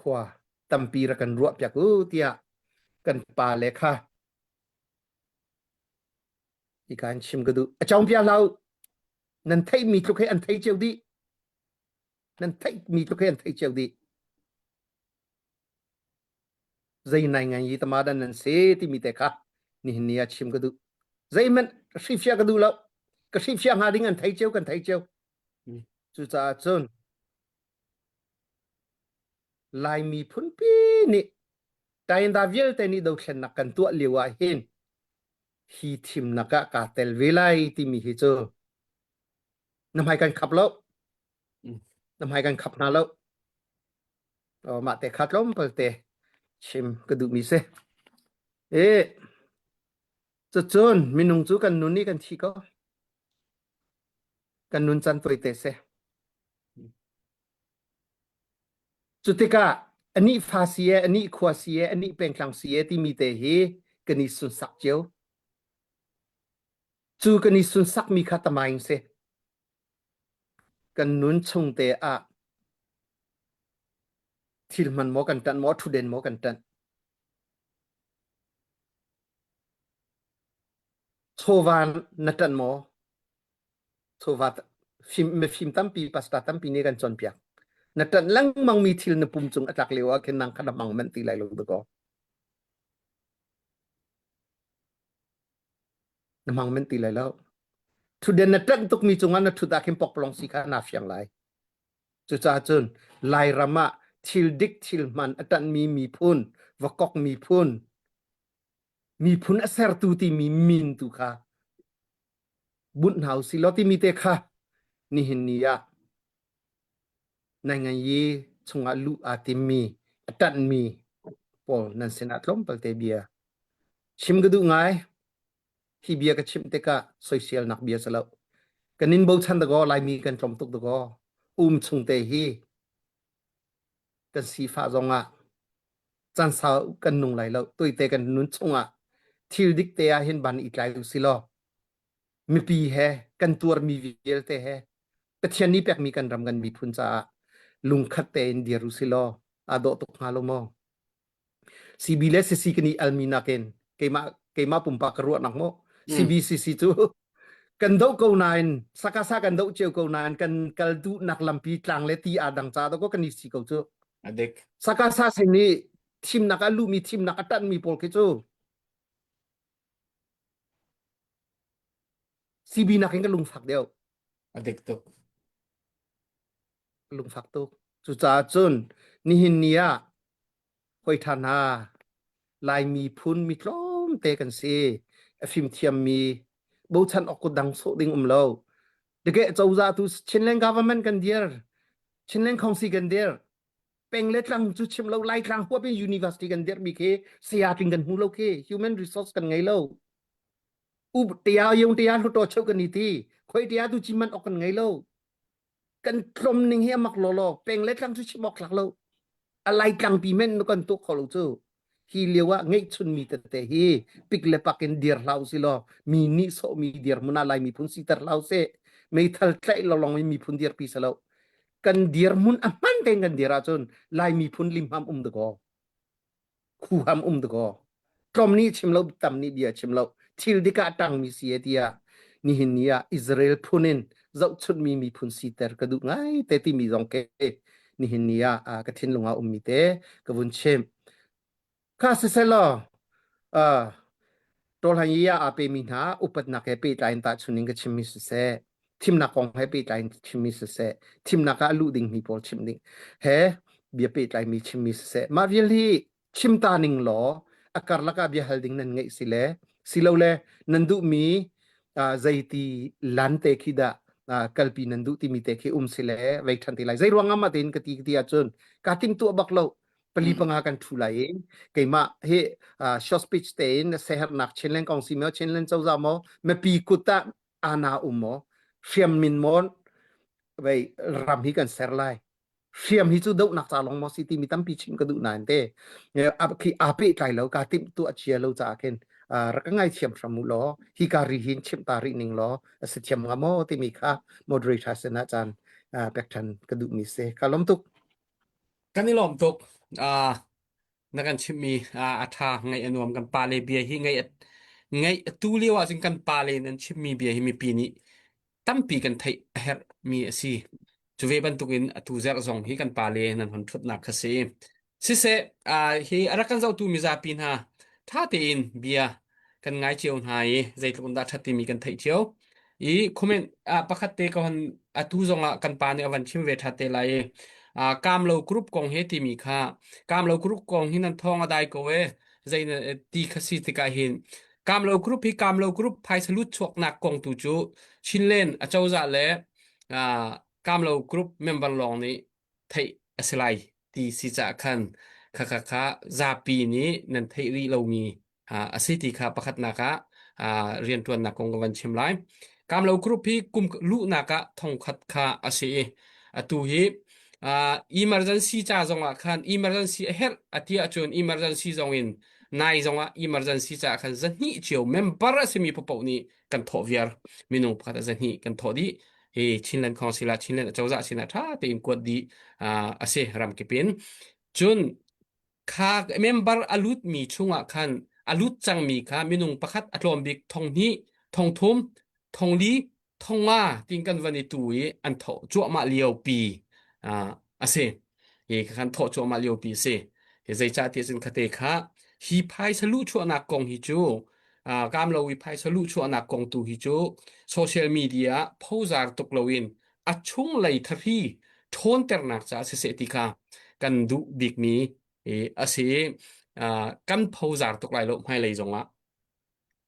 ขวาตัมปีระกันรวบจากเตียกันปาเลค่ะอีการชิมก็ดูจอมเปียเรานั่นไทยมีทุกให้อันไทยเจียวดีนั่นไทยมีทุกให้อันไทยเจียวดีใจนายงานยีตมาดันนั่นเสที่มีแต่ค่ะนี่เนียชิมก็ดูใจมันสิฟยาก็ดูแล้วก็สิฟยาหาดิ้งอันไทยเจียวกันไทยเจียวจุดจ้าจนลายมีพุ่นปีนี่แต่อินดาวิลแต่นี่ดูเช่นนักกันตัวเลียวเห็นฮีทีมนักกาเตลเวลาที่มีฮิโจน้ำให้กันขับแล้วน้ำให้กันขับนาแล้วมาแต่ขัดล้มเปิดแต่ชิมก็ดูมีเสเอ๊ะจะจนมีนุ่งจูกันนุ่นนี่กันทีก็กันนุ่นจันตัวเตะเสจุดที่กะอันนี้ฟาเสียอันนี้ขวาเสียอันนี้เป็นคลังเสียที่มีแต่เฮกันนี่สุนสักเจียวจูกันนี่สุนสักมีขัดตะไมเสกันนุ่นชงเตะที่มันหมอกันตันหมอทุเด่นหมอกันตันโชวานนัตันหมอโชวาฟิมตั้มปีปัสตาตั้มปีนี้กันจนเปียกนัตันลังมังมีทิลนปุ่มจุงอัตักเลวะเข็นนังขนาดมังมันตีไหลลงตะกอน้ำมังมันตีไหลแล้วทุเด่นนัตันตุกมีจุงอันนัทุดาเข็มปกปลองสีขานาฟยังไหลจุจ้าจนไลรามะทิลดิกทิลมันอัตันมีพุนวกอกมีพุนอเซอร์ตูที่มีมินตุค่ะบุญเฮาสิลอที่มีเตค่ะนี่เห็นนี่ยะในงานยีชงอาลูอาติมีตันมีปอนันเซนัทลมปัลเตเบียชิมกระดูง่ายที่เบียกับชิมเตกะโซเชียลนักเบียสแล้วกันนินบูชันตะกอลายมีกันตรมตุกตะกอชงเตฮีกันสีฟ้าจงอ่ะจันสาวกันนุ่งไหลแล้วตัวเตกันนุนชงอ่ะทิลดิกเตะเห็นบันอีกหลายสิลอมีปีแฮกันตัวมีวิเอลเตแฮแต่เทียนนี้แปกมีกันรำกันมีพุนจ้าลุงขัดเตนเดียรุสิลออาโดตุกฮาโลมอซีบีเลสซีกันนี่อัลมีนาเกนเกมาปุ่มปากกระวนักโมซีบีซีจูกันโดกูนายสักกะสักกันโดเจียวกูนายกันกัลดูนักลำปีกลางเลตีอาดังจ้าตัวก็กันนี่สิกูจู adikสักกะสักเซนี่ทีมนักลูมีทีมนักตันมีโปรกิจูซีบีนักเองก็ลุงฝักเดียว adik tuk ลุงฝักตุกจุจ้าจุนนี่หินเนียหอยทานาลายมีพุนมีกล้อมเตกันซีฟิมเทียมมีบูชันออกกดังโซดิงเลาเด็กเจ้าจ้าตุชินเลน government กันเดียร์ชินเลนคองซีกันเดียร์เป็งเล็ดลังจุดชิมเลาไล่ครั้งหัวเป็น university กันเดียร์มีเคเสียติงกันหูเลาเค human resource กันไงเลาอุบเตียยงเตียลุตโตเชกันนี่ทีคอยเตียตุจิมันออกกันไงเลากันกลมหนึ่งเฮียมักโลโลเป็งเล็ดลังจุดชิมออกหลักเลาอะไรกลางปีเมนกันตุกขอลูจูฮีเลียวะไงชุนมีแต่แต่ฮีปิกเลปักเอนเดียร์ลาวสิโลมีนิโซมีเดียร์มุนาลายมีพุนสิตร์ลาวเซไม่ทัลใกล้เราลองไม่มีพุนเดียร์ปีสลาวกันเดียร์มุนอ่ะมันเต็งกันเดียร์อาจนลายมีพุนลิมฮัมดะกอคู่ฮัมดะกอกลมนี้ชิมเราตำนี้เดียชิมเราทิลดิกาตังมีเสียเดียนี่เห็นเนี่ยอิสราเอลพุนินเจ้าชุดมีพุนสิตร์กระดูกไงแต่ที่มีจงเกนี่เห็นเนี่ยกระทินลงอามีเตกบุญเชมข้าศึกเสลอตัวหันยาอาเปมินาอุปนักเอปีตายตาชุนิงกชิมิสุเซ ทีมนักของให้ไปไกลชิมมิสเซทีมนักอาลูดิงมีพอชิมดิงเฮเบียไปไกลมีชิมมิสเซมาเวลีชิมตานิงลออาการละกาเบียฮัลดิงนั่นไงสิเลนันดูมีใจตีลันเตคิดากัลปีนันดูที่มีเตคิสิเลไว้ทันทีไรใจรวงอามาเต็นกติกติอาจนกาติมตัวบักเลาปลีปังอากันทุไลเกมาเฮชอสปิชเตนเซฮร์นักเชนเลนกองซิเมอเชนเลนเจ้าจามอเมปีกุตาอานาอุโมเชียมมินมอนไปรำฮิกันเซอร์ไลเชียมฮิจูดกนักจาลงมอสิติมีตั้มปีชิมกระดูนานเตเนี่ยคืออาเปไกลแล้วกาติมตัวเชียร์เราจากเห็นรักง่ายเชียมสมุลอฮิการีหินเชียมตารินิงลอสิเชียมงามอที่มีค่าโมเดอร์ทัศนะจันเป็กทันกระดูมิเซคาลมตุกกันนี่ลมตกอ่านักกันชิมีอาทาไงอนวมกันปาเลเบียฮีไงตูเลียวจึงกันปาเลนั้นชิมีเบียฮีมีปีนี้ตั้มปีกันไทยเฮรมีสิจูเวบันตุกินตูเซอร์ซองฮีกันปาเลนั้นหันทุดนักสิสิเซฮีอารักันเจ้าตูมีซาปินฮะท่าเตียนเบียกันไงเจียวหายใจตุนดาทัดตีมีกันไทยเจียวอีคอมเมนต์ปะคัตเตก็หันตูซองกันปาในวันชิมเวทัดเตไลกามเรากรุ๊ปกองเฮติมีค่ากามเรากรุ๊ปกองหินันทองอะไรก็เวใจเนตีขสิติกาหินกามเรากรุ๊ปกามเรากรุ๊ปไพสลุดชกนักกองตุจูชินเลนเจ้าจ่าเล่กามเรากรุ๊ปเมมเบอร์ลองนี้ไทยสไลตีสิจะคันค่ะซาปีนี้นันไทยรีเรามีอสิติค่ะประคัดนักเรียนตัวนักกองกันเชียมไลกามเรากรุ๊ปกุมลุนักทองขัดค่ะอาศัยตูฮีemergency จ้าจงอ่ะคัน emergency เฮดอาทิตย์จน emergency จงอินนายจงอ่ะ emergency จ้าคันจะนี่เชียว member สิมีปปนี้กันทอวีร์มินุพัดจะนี่กันทอดีเฮชินเลนคอนซิลาชินเลนเจ้าจ่าชินท่าเต็มกวดดีอาเซรำกิปินจนข้า member อลุดมีช่วงอ่ะคันอลุดจังมีค่ะมินุพัดอัตโลมบิกทองนี้ทองทุ่มทองลีทองมาติงกันวันนี้ตุยอันทอจั่วมาเลียวปีอาเซเฮคันทอจัวมาเลียวปีเซเฮใจจ่าเตียสินคเตคะฮีพายสลุชัวนักกองฮิจูกามเราวิพายสลุชัวนักกองตูฮิจูโซเชียลมีเดียโพสาร์ตกลวินอัชงไลทรีทนเตอร์นักจ่าเสติกากันดูบิกมีอาเซกันโพสาร์ตกไลลบให้เลยจงละ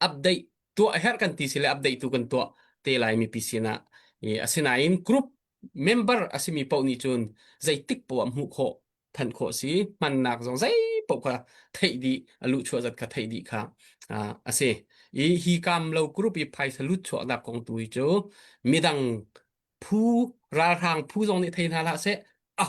อัปเดตตัวเฮร์กันตีสิเลอัปเดตตัวกันตัวเตลัยมีพิสินะอาเซนาอินกรุ๊ปmember อาศัยมีปนิจุนใจติ๊กปวมหุโคทันโคสีมันนักสงใจปกค่ะไทยดีลุชัวจัดกับไทยดีค่ะอาศัยฮีกามเรากรุ๊ปอีไพสลุชัวดักของตุยโจมีดังผู้ราทางผู้ทรงนี่ไทยนาละเส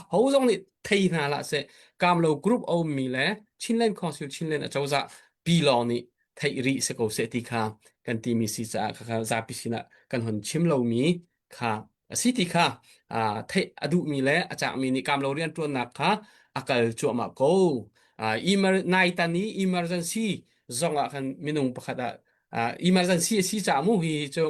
เขาทรงนี่ไทยนาละเสกามเรากรุ๊ปเอามีแลชินเลนคอนซิลชินเลนเจ้าจะปีลอนี่ไทยรีสกอเสติค่ะกันที่มีสิจะค่ะจะพิสินะกันหนชิมเรามีค่ะสิทธิค่ะเทอดูมีแล้วอาจารย์มีนิกรรมเราเรียนตัวนักค่ะอาการจั่วมาโกในตอนนี้ emergency จงอ่ะคันมินุงประคัดemergency สิจามูฮีจะ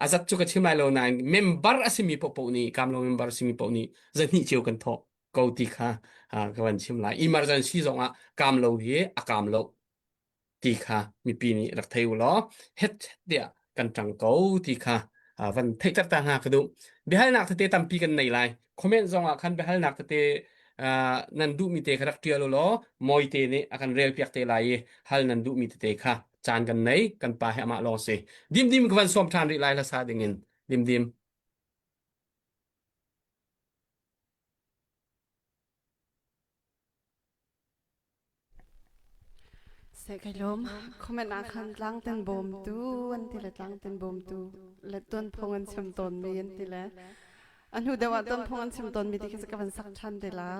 อาจจะจุกชิมายเรานาย member อาศัยมีปปนี้กรรมเรา member อาศัยมีปปนี้จะนี่เจียวกันทอกูติค่ะกันชิมลาย emergency จงอ่ะกรรมเราเหี้ยกรรมเราตีค่ะมีปีนี้รักเทวล้อเฮ็ดเดียกันจังกูตีค่ะวันเทจัดต่างหากดูเบฮัลนักเตะตัมปีกันในไลน์คอมเมนต์ซองอาคันเบฮัลนักเตะนันดูมีเตะครักเทียลล้อมอยเตะเนี่ยอาคันเรียลเปียกเตะไลน์ฮัลนันดูมีเตะค่ะจานกันในกันไปให้มาลองสิดิมกันสอมทานริไลน์ละซาดิ่งินดิมเสกให้ล้มคอมเมนต์อาคันล้างเต็นบ่มตูวันที่ละล้างเต็นบ่มตูและต้นพงอันชมตนมีอันที่ละอันหูเดว่าต้นพงอันชมตนมีที่จะกันสักชั้นเดละ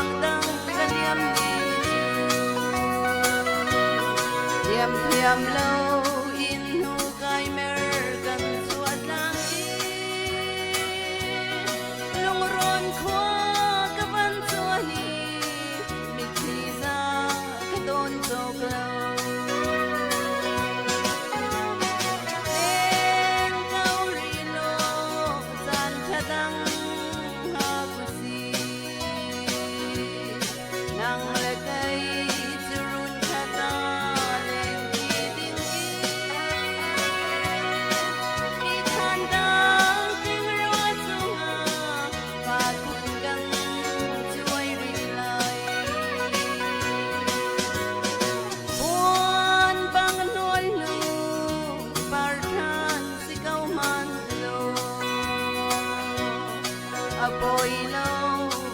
bang dang kaliam ni liam thiam lo in hu kai mer kan suat lang lung ron khwa ka ban chua ni mi thi za ka don jok lo Leng kau rilo zan thadang ha kusi nang le kai churun khata leng ki ding i khan dang ting ro chunga pa kun gang chuai ri lai buồn bang nỗi lu bar than si kau man lo a boy lo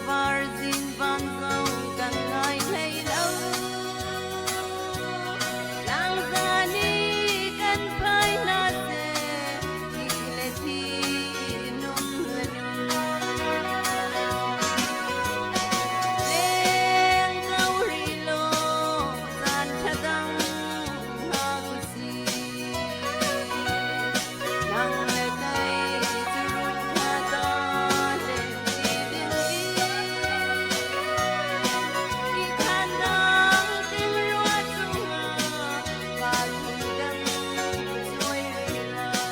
var zin van zo kan ngai lei lo lang za ni kan pai na se ki le thi num le Leng kau rilo zan thadang ha kusi nang le kai churun khata leng ki ding i khan dang ting rua chunga pa kun gang chuai ri lai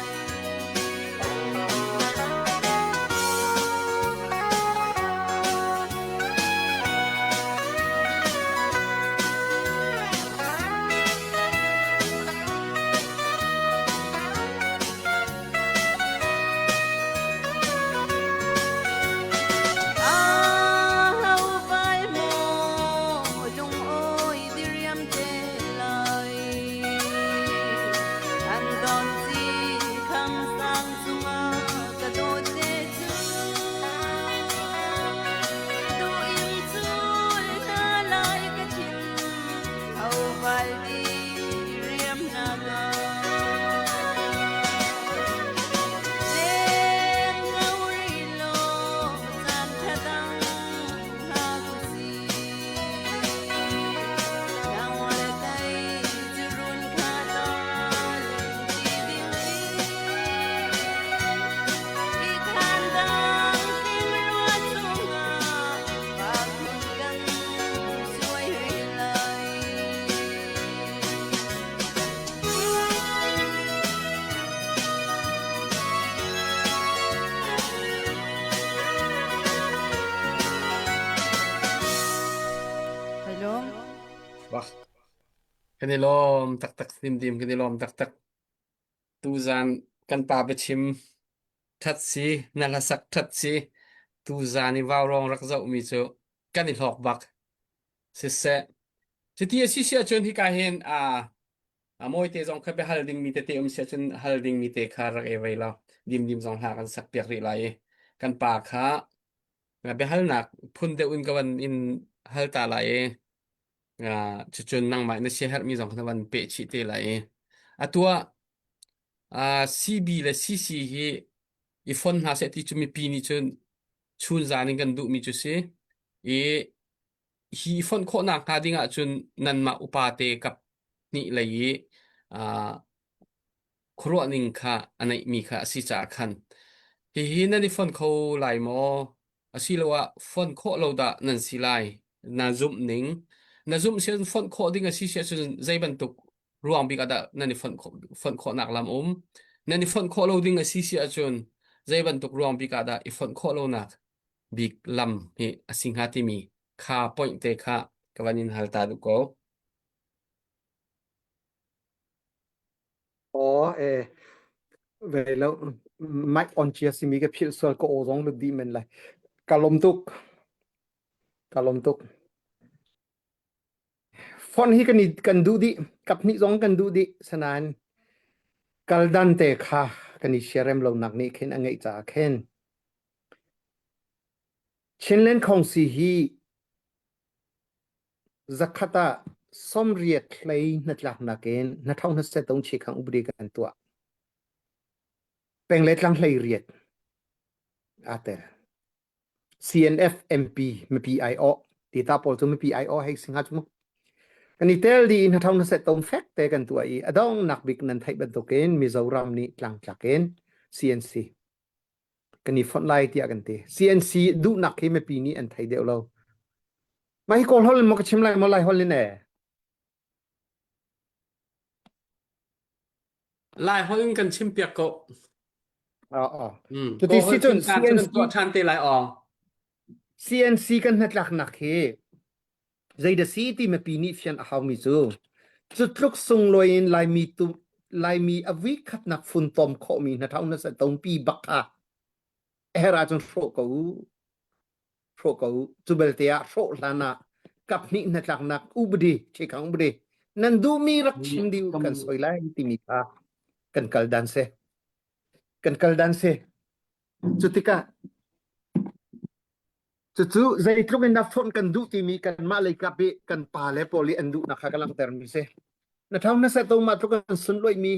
hau vai mo lung oi diriam te lai an don si kham sang sunga ka do te chu tu in chul na lai ka chin hau vai diriam na ga Leng kau rilo zan thadang ha kusi nang le kai churun khata leng ki ding i khan dang ting rua chunga pa kun gang chuai ri lai Hello Wah, kanilom tak tak dim kanilom tak tak tu zan kan pa be chim that si nalasak that si tu zan ni vào rong rak zau mi chu kan ni hlok bak se se ti si sia chon hi ka hen a moi te zong kha be hal ding mi te sia chon hal ding mi te kha rak e vai la dim zong ha kan sak piak ri lai kan pa kha nga be hal nak phun de un kawan in hal ta lai nga chun nang mai na sia har mi zong kha wan pe chi te lai atua CB le CC hi I fon ha se ti chu mi pi ni chun chun zanin kan du mi chu se e hi fon kho na ka dinga chun nan ma upate kap ni lai a khro ning kha anai mi kha si cha khan hi na ni fon kho lai mo asilowa fon kho lo da nan si lai na zum ning na zum se fon kho dinga si se chun zaiban tuk ruang bi ka da na ni fon kho nak lam na ni fon kho lo dinga si si chun zaiban tuk ruang bi ka da I fon kho lo nak big lam hi asing hati mi kha point te kha kawanin halta du ko về lâu mic on chia si mi cái phiêu sơ có ô giống được đi mình lại kalom tuk phone hi kan du di kap ni giống kan du di sanan kaldan te kha kan ni sherem lo nak ni khen angai cha khen chinlen khong si hi zakata som riat klei natlak naken na thong na se tong chi khang ubri kan tua peng let lang hlei riat ater CNF MP MPIO ตีตาปอลจะไม่ปีไอโอให้สิงหาจุมกันนี่เตลดีอินทาวน์เซตตรงแฟกเตกันตัวอีอดองนักบิกนันไทยบันตุเกนมิโซรัมนี่หลังจากเกน CNC กันนี่ฟอนไลน์ที่กันเต CNC ดูนักให้ไม่ปีนี้อันไทยเดียวเราไม่ให้กอลฮอลมกชิมไลมาไลฮอลเลยแน่ ลายห้องกันชิมเปียกก็ อ๋อ ก็ จุดที่ ให้ สิจ ชิ น มการจนตัวชันตีลายออง CNC กันนัดหลักนักเฮใจเดซีที่ไม่ปีนี้เฟียนอามิจูจุดลุกส่งลอยลายมีตุลายมีอวิคัดนักฟุนตอมข้อมีนะท้าวนั่นจะต้องปีบักฮะราจนโฟกูจุเบลเตียโฟลานะกับนี่นัดหลักนักอุบดีเชคังอุบดีนั่นดูมีรักชิมดิวกันสวยไลที่มีพากันกัลดันเซจุดที่กะจู่ๆใจตรงนั้นฟอนกันดูที่มีกันมาเลยกับกันปาเลปอลีอันดูนักกำลังเติมมิเซนะท้าวนั่นจะต้องมาตรงกันสุนลอยมี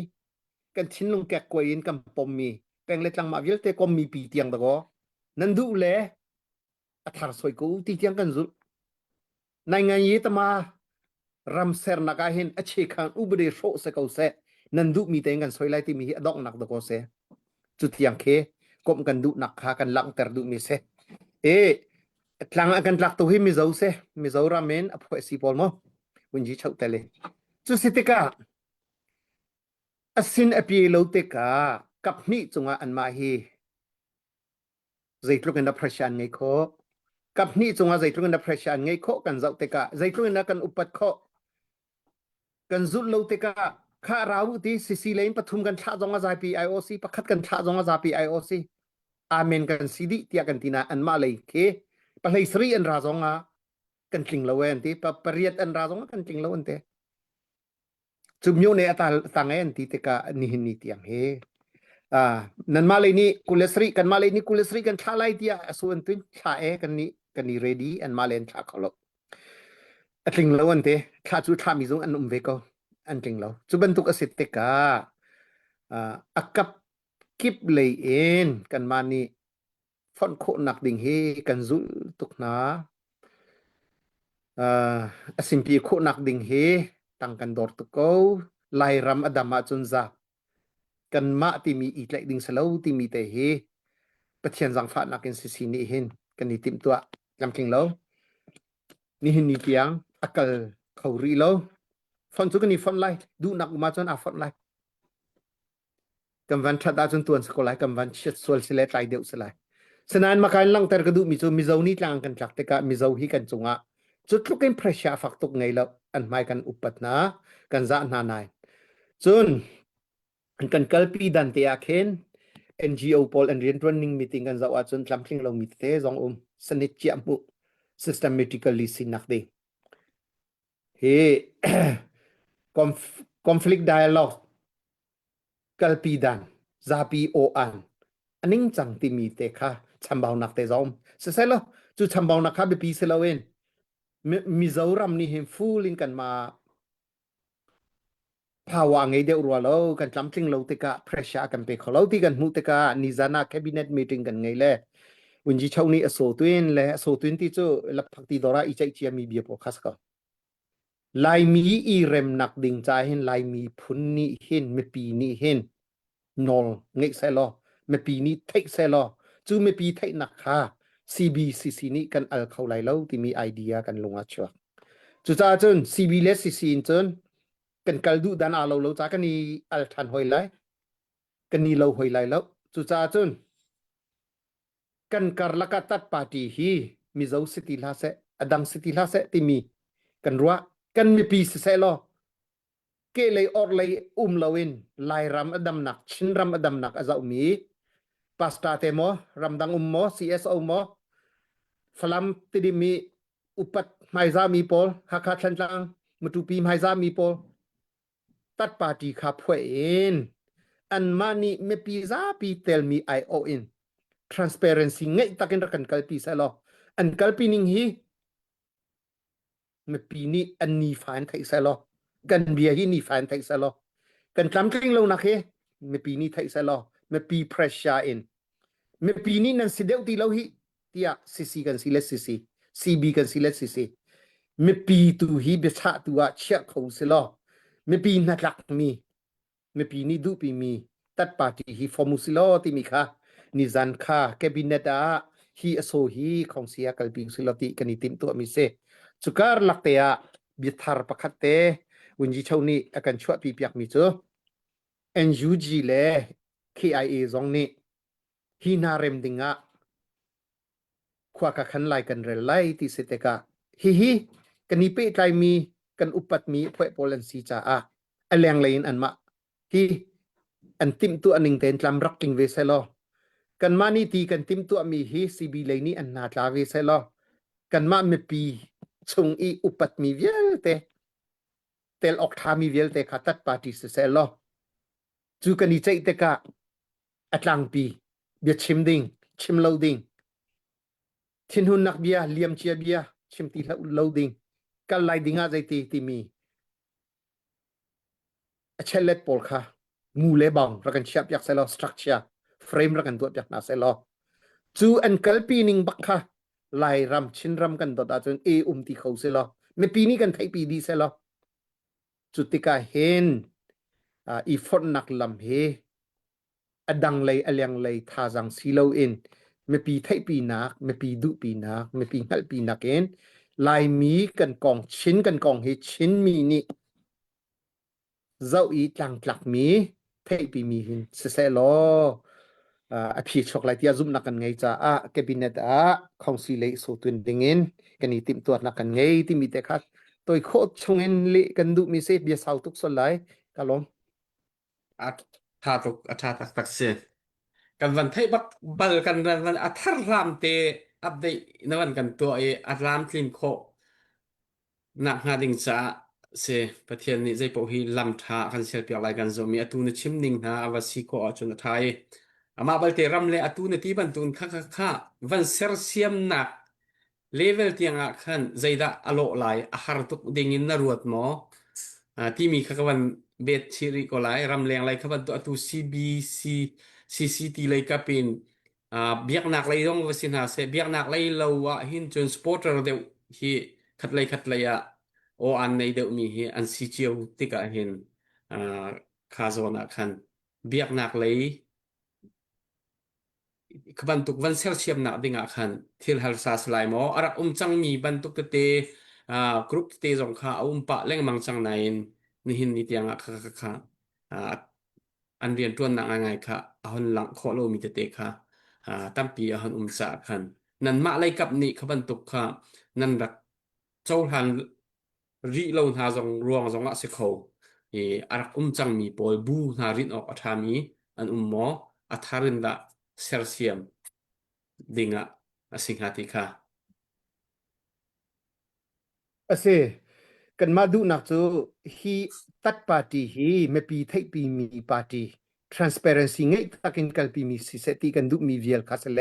กันชิ้นลงแกะกวยอินกันปมมีเป็นเล็กลังมาวิลเตก็มีปีเตียงตะโกนั่นดูเล่อัฐารสวยกูตีเตียงกันจุในงานยี่ตมารำเสร์นักอาหินอเชคันอุบเดโชเสกเอาเสนั่นดูมีแต่งกันสวยไล่ที่มีดอกนักตะโกเสจุดยังเคก็กันดูนักหากันลังเตอร์ดูมีเสหลังอากันหลักตัวให้มิจาวรามินอภัยสิพอลมั้งวันจีเช่าเตลจุดสิติกาสินอภิโลติกากับนี่จงอันมาฮีใจตรงกันนับพระชันไงโคกับนี่จงใจตรงกันนับพระชันไงโคกันเจ้าติกาใจตรงกันนับกันอุปัตโคกันจุดโลติกาข้าราวุติสิสิเลนปฐุมกันท่าจงอาใจพีไอโอซีประคัดกันท่าจงอาใจพีไอโอซีอาเมนกันสิดิที่กันตินาอันมาเลยเคปะเลยสรีอันราจงอากันจริงละเวนที่ปะเรียดอันราจงอากันจริงละเวนที่จุดยูเนี่ยตาต่างเอ็นที่ติกานี่นี่ที่ยังเฮนั่นมาเลยนี่กุลสรีกันมาเลยนี่กุลสรีกันท่าไล่ที่ส่วนตุนท่ากันนี่ ready อันมาเลยท่าเขาลกจริงละเวนที่ท่าจุดท่ามิจงอันเวก็อันจริงแล้วจุบันตุกสิทธิกาอักกับกิบเลยเอ็นกันมานี่ฟอนโคนักดิ่งเฮกันจุตุกนาสิมพีโคนักดิ่งเฮตั้งกันดอร์ตุกเอาไล่รำอดามาจุนซากันมาที่มีอีกเล็กดิ่งสลาวที่มีแต่เฮปะเทียนสังฟ้านักอินสินี่เห็นกันนี่ติมตัวจำจริงแล้วนี่เห็นนี่เพียงอักลเขารีแล้วฟอนจุกันนี่ฟอนไล่ดูนักมาจนฟอนไล่กำวันชัดดาจนตัวสกุลไล่กำวันชัดส่วนสิเลตไล่เดียวสิไล่สนานมาการลังเตอร์กระดูมิจาวนี่ลังกันจักแต่กะมิจาวฮีกันจงอ่ะจุดลุกเอ็มเพรสชาฟักตุกไงแล้วอันไม่กันอุปัตนากันจะนานายส่วนกันกัลปีดันเตียเคน NGO พอลอันเรียนทรนนิ่งมีติ้งกันจะว่าจนลำทิ้งเรามีเตะจงสนิทเจียมุ systematically สินักเดเฮ้ conflict dialogue กัลปีดันซาปีโออันนี้จังที่มีเตะค่ะชัมบาวนักเตะจอมเสร็จแล้วจุดชัมบาวนักค่ะไปปีเสลาเวนมิจาวรำนี่เห็นฟูลิงกันมาภาวะไงเดียวรัวแล้วกันจำจริงเราติกะเพรสชากันไปเขาเราที่กันมุติกะนิจานาแคบิเนตมีติ้งกันไงเลยวันที่เช้านี้โซตุนเลยโซตุนที่เจ้าลับพักที่ดอราอีใจเชียมีเบียบอคัสก็ลายมีอีเรมนักดิ่งใจเห็นลายมีพุนนี่เห็นไม่ปีนี่เห็นนอลเงยเซลล์ไม่ปีนี่เทคเซลล์จู่ไม่ปีเทคนักค่ะ CBCC นี่กันเอาเขาไล่แล้วที่มีไอเดียกันลงอาชัวจู่จ้าจน CB เลส CC จนกันกัลดูดันอาเราจากกันนี่อัลทันหอยไลกันนี่เราหอยไลแล้วจุจ้าจนกันการลักตัดปาร์ตี้ฮีมิจาวสติลาเซอดังสติลาเซที่มีกันรัวกันมีปีเซลล์เกเลยออร์เลยลาวินไลรำอดัมนักชินรำอดัมนักอาจามีพาสตาเตโมรำดังโม CSO โมฟลัมติดิมีอุปัตไมซามีโพลฮักฮัดชันจังมุตุปีไมซามีโพลตัดปาร์ตี้ขับเวนอันมานี่ไม่ปีซาปีเตลมีไอโออิน transparency ไงตักินรักกันกัลปีเซลล์อันกัลปีนิงฮีไม่ปีนี้อันนี้ฟันไทยเซลล์กันเบียฮีนี่ฟันไทยเซลล์กันจำจริงเรานักเฮไม่ปีนี้ไทยเซลล์ไม่ปีเพรสชาอินไม่ปีนี้นั่นสิเดียวที่เราฮีที่ซีซีกันสิเลสซีซี CB กันสิเลสิสิไม่ปีตูฮีเบชะตัวเชี่ยเขาสิลอไม่ปีนักลักมีไม่ปีนี้ดูปีมีตัดปาร์ตี้ฮีฟอร์มูสิลอที่มีค่ะนิจันค่ะแคบิเนตอาฮีอโซฮีของเสียกัลปิงสิลอติกันนิติมตัวมีเซสุการลักเตะบิทาร์ปะคัตเตวันจีเช้านี้อาการช่วยปีเปียกมีเจอ NUG เลย KIA ซองนี้ฮีนาเรมดิงะขวากขันไลกันเรลไลที่เสตกะฮีกันนิเปใจมีกันอุปัตมีเพื่อโพลันซีจ้าอันแรงเลยอันมาฮีอันติมตัวอันหนึ่งเต็นลำรักกิงเวเซลอกันมานี่ตีกันติมตัวมีฮีซีบีเลยนี่อันนาตาเวเซลอกันมาเมปีชงอีอุปัตมีเวลเตเตลออกทามีเวลเตขัดปาร์ติเซลอจูกันนี่ใจเตกะอัตลังปีเบียชิมดิงชิมโลดิงทินหุนนักเบียเลียมเชียเบียชิมตีโลดิงกันไลดิงอาใจตีที่มีเชลเลตโพลค่ะมูเลบังรักันเชียบยักเซลอสตรัคเจอร์เฟรมรักันตัวยักนาเซลอจูอันกัลปีนิงบักค่ะไลรำชินรำกันตัวตาจนตีเขาเซลอไม่ปีนี้กันไทยปีดีเซลอจุดที่กาเห็นอีฟอนนักลำเฮอดังเลยอเลียงเลยท่าจังซีโลอินไม่ปีไทยปีนักไม่ปีดุปีนักไม่ปีงัลปีนักเองลายมีกันกองชิ้นกันกองเฮชิ้นมีนี่เจ้าอีจังหลักมีไทยปีมีหินเสลอพี่ช็อกไลท์ยาซุมนักกันไงจ้าแคบิเนตคอนซิเลโซตุนดิงินกันนี่ติมตัวนักกันไงที่มีแต่คัดตัวโคตรชงเงินเละกันดูมีเสียเบียสาวทุกส่วนเลยกันลมอาทาตุกอาทาตักตักเสียกันวันไทยบักบัลกันวันอัทรามเตอัปเดตนวันกันตัวอัทรามคลินโคนักหาดิงจ้าเสประเทศนี้ใจปกฮีลำทาคันเสียเปียกไรกันจะมีอตูนชิมนิงหาอวสิโกอจนไทยอามาบัลเตรัมเลอตูนที่บันตุนค่ะวันเซอร์เซียมนักเลเวลที่ยังขันใจดาอโลไลอาหารตุกดิ่งนรวดหมอที่มีข้าวันเบสชิริโกไลรัมเลงไลข้าวันตัวอตูCCT เลยกับเป็นเบียกนักเลยต้องวสินหาเสเบียกนักเลยเราว่าหินจนสปอร์ตเราเดียวฮีคัดเลยโออันในเดียวมีฮีอันซีเจียวที่กะเห็นอ่าคาโซนักขันเบียกนักเลย kebantuk van sel siam na dinga khan thil hal sa slai mo arak chang mi bantuk te group te jong kha pa leng mang chang nain ni hin ni tianga kha ah, an rian tuan na ngai kha ahon lang kho lo mi te kha tampi ahon sa khan nan ma lai kap ni khabantuk kha nan rak chau han ri lo na jong ruang jong a se kho arak chang mi poi bu na rin ok athami an mo atharin da Celsius dinga asing hati ka เสกันมาดูนักจูฮีตัดปาร์ตี้ฮีไม่ปีไทยปีมีปาร์ตี้ transparency ไงตักินกัลปีมีสิเซติกันดูมีเวียลคาสเล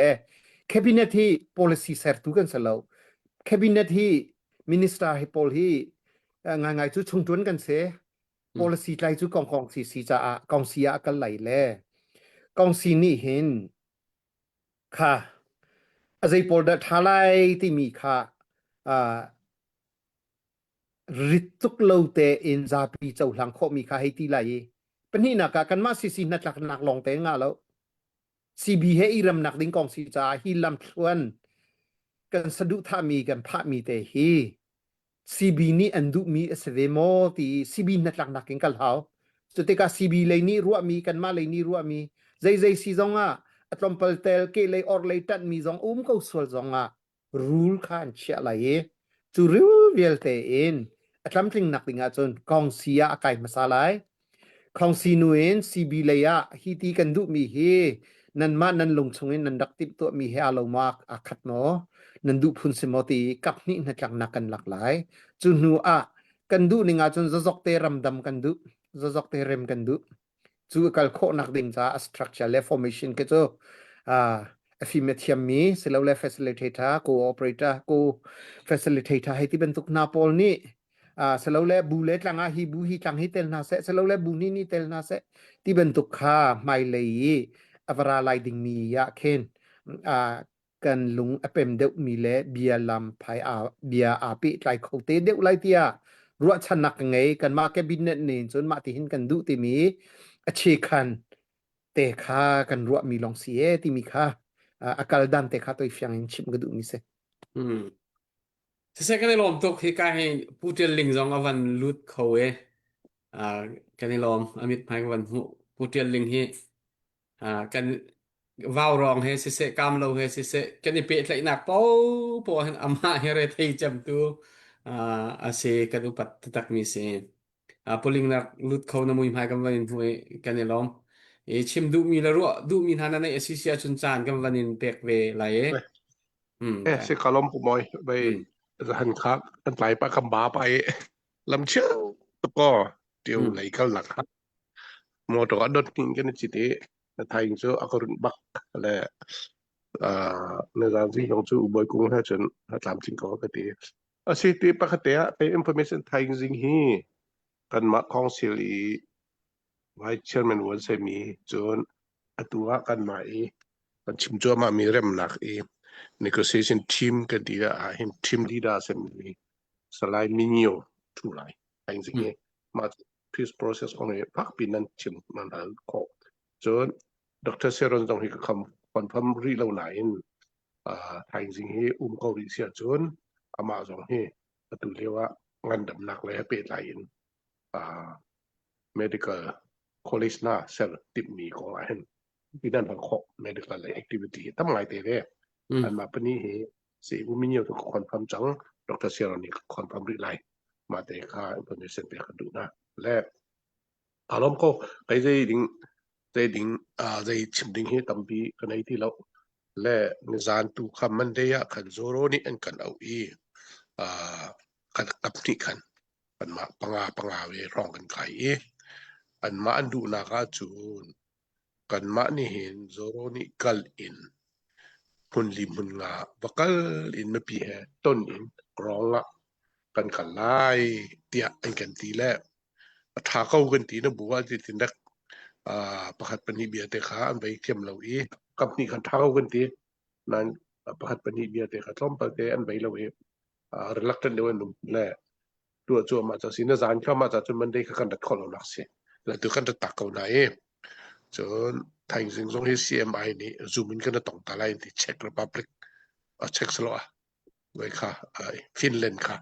แคบิเนตฮี policy เซอร์ตุกันสลาวแคบิเนตฮี minister ฮี pol ฮีงายจูชงจวนกันเส policy ไลจูกองสีจ้ากองเสียกันไหลแลกองสีนี่เห็นค่ะอะไร pol ดัดทลายที่มีค่ะริตุกโลเตอินซาปีเจ้าหลังโคมีค่าให้ตีไหลเป็นนี่นักกันมาสินักนักลองเตงอ่ะแล้วซีบีเฮอีรำนักดิ้งกองสีจ้าฮีลำชวนกันสะดุท่ามีกันพระมีเตฮีซีบีนี่อันดุมีเสเวโมตีซีบีนักกินกันเขาสุดท้ายซีบีเลยนี่รัวมีกันมาเลยนี่รัวมีใจซีจงอ่ะอัตลอมเปลเตลเกเลยออร์เลยตัดมีจงก็สวลจงอ่ะรูลขันเชื่ออะไรจูริวเวลเตอินอัตลัมติงนักดิงอาจนกองเสียอากาศมาสลายกองซีนูเอนซีบีเลยอะฮีตีกันดูมีเฮนันมานันลงชงเงินนันดักติบตัวมีเฮอาลมากอาคัดเนาะนันดูพุนสมอตีกับนี่นักนักกันหลากหลายจุนูอะกันดูนิงอาจนจะจกเตรมดำกันดูจะจกเตรมกันดูจูกัลโคนักดิงจ้า structure และ formation ก็จะaffirmative มีเสร็จแล้ว facilitator co-operator co-facilitator ให้ที่เป็นตุกนาโปลนี่เสร็จแล้วบูเลตลังฮีบูฮีจังฮีเตลนาเซเสร็จแล้วบูนี่เตลนาเซที่เป็นตุกค่าไม่เลยอวราไลดิงมียะเคน กันลุงอเปมเดวมีเลเบียลำไพอาเบียอาปิไลเขาเตเดวไลเตียรัวชนักไงกันมาแกบินเนตนี่จนมาที่หินกันดูติมีอชีคันเตคากันรัวมีลองเสียที่มีค่ะakal dan te kha toi fiang in chim gadu mi se se kan lom tok hi ka he putel ling zong avan lut khoe kan lom amit phai kan hu putel ling hi kan vào rong he se kam lo he se kan ni pe tlai nak po han ama he re thei cham tu se kan upat tak mi se poling nak lut kho na mui phai kan van hu kan lom chim du mi la ro du mi hana nei asisia chun chan kan vanin pek ve lai se kalom pumoy bay han khak an tlai pa khamba pa e lam cheu to ko tiu lai kal nak ha mo to adot king ken chite na thai so akorun bak le na za zi yong chu boy kung ha chen ha tlam ching ko ka ti a si ti pa khate pe information thai jing hi kan ma council i vice chairman won se mi chon atua kan ma e kan chim cho ma mi rem nak e negotiation team kan dia him team leader assembly salai minio tu lai anh gì mà peace process on it pak pin nan chim man al ko chon dr seron dong hi kham confirm ri lo lai in thai gì ko ri sia chon ama jong hi tu lewa ngan dam nak le pe lai in medical college na sel tip mi ko lai hen pidan han ko medical activity tam ngai te reอันมาปนี้เหสีบุมิเนียวทุกคนพร้อมจังดรเซียรอนิคนพร้อมริไลมาแต่ค่าอินโฟเมชันเปียกันดูนะและอารมณ์ก็ไปใจดิ่งใจชิมดิ่งเหตัมปีกันในที่เราและในจานตุคำมันเดียขันโซโรนี่อันกันเอากันกับนี่กันมาปังอาเวร้องกันไข่อันมาอันดูนากาจูนกันมานี่เห็นโซโรนี่กัลอินหุ่นลิมหุ่นงาบักลอินไม่ปีแห่ต้นอินกรองละกันขันไล่เตียอันกันตีแล้วถ้าเข้ากันตีนะบัวที่ตินักประหัตปนิเบียเตขาอันไปเทียมเราอีกับนี่ขันเท้ากันตีนั้นประหัตปนิเบียเตขาท่อมปเตอันไปเราเองรักกันเดียวนุ่มแล้วตัวจัวมาจากสินจานเข้ามาจากจนมันได้ขันดัดข้อเราหนักเสียแล้วตัวขันดัดตักเอาไหนจนทางสิ่งส่งให้ CMI นี่ซูมินกันต้องตาไลน์ที่เช็กรีพับลิกเช็กสโลว์ไว้ค่ะฟินแลนด์ค่ะ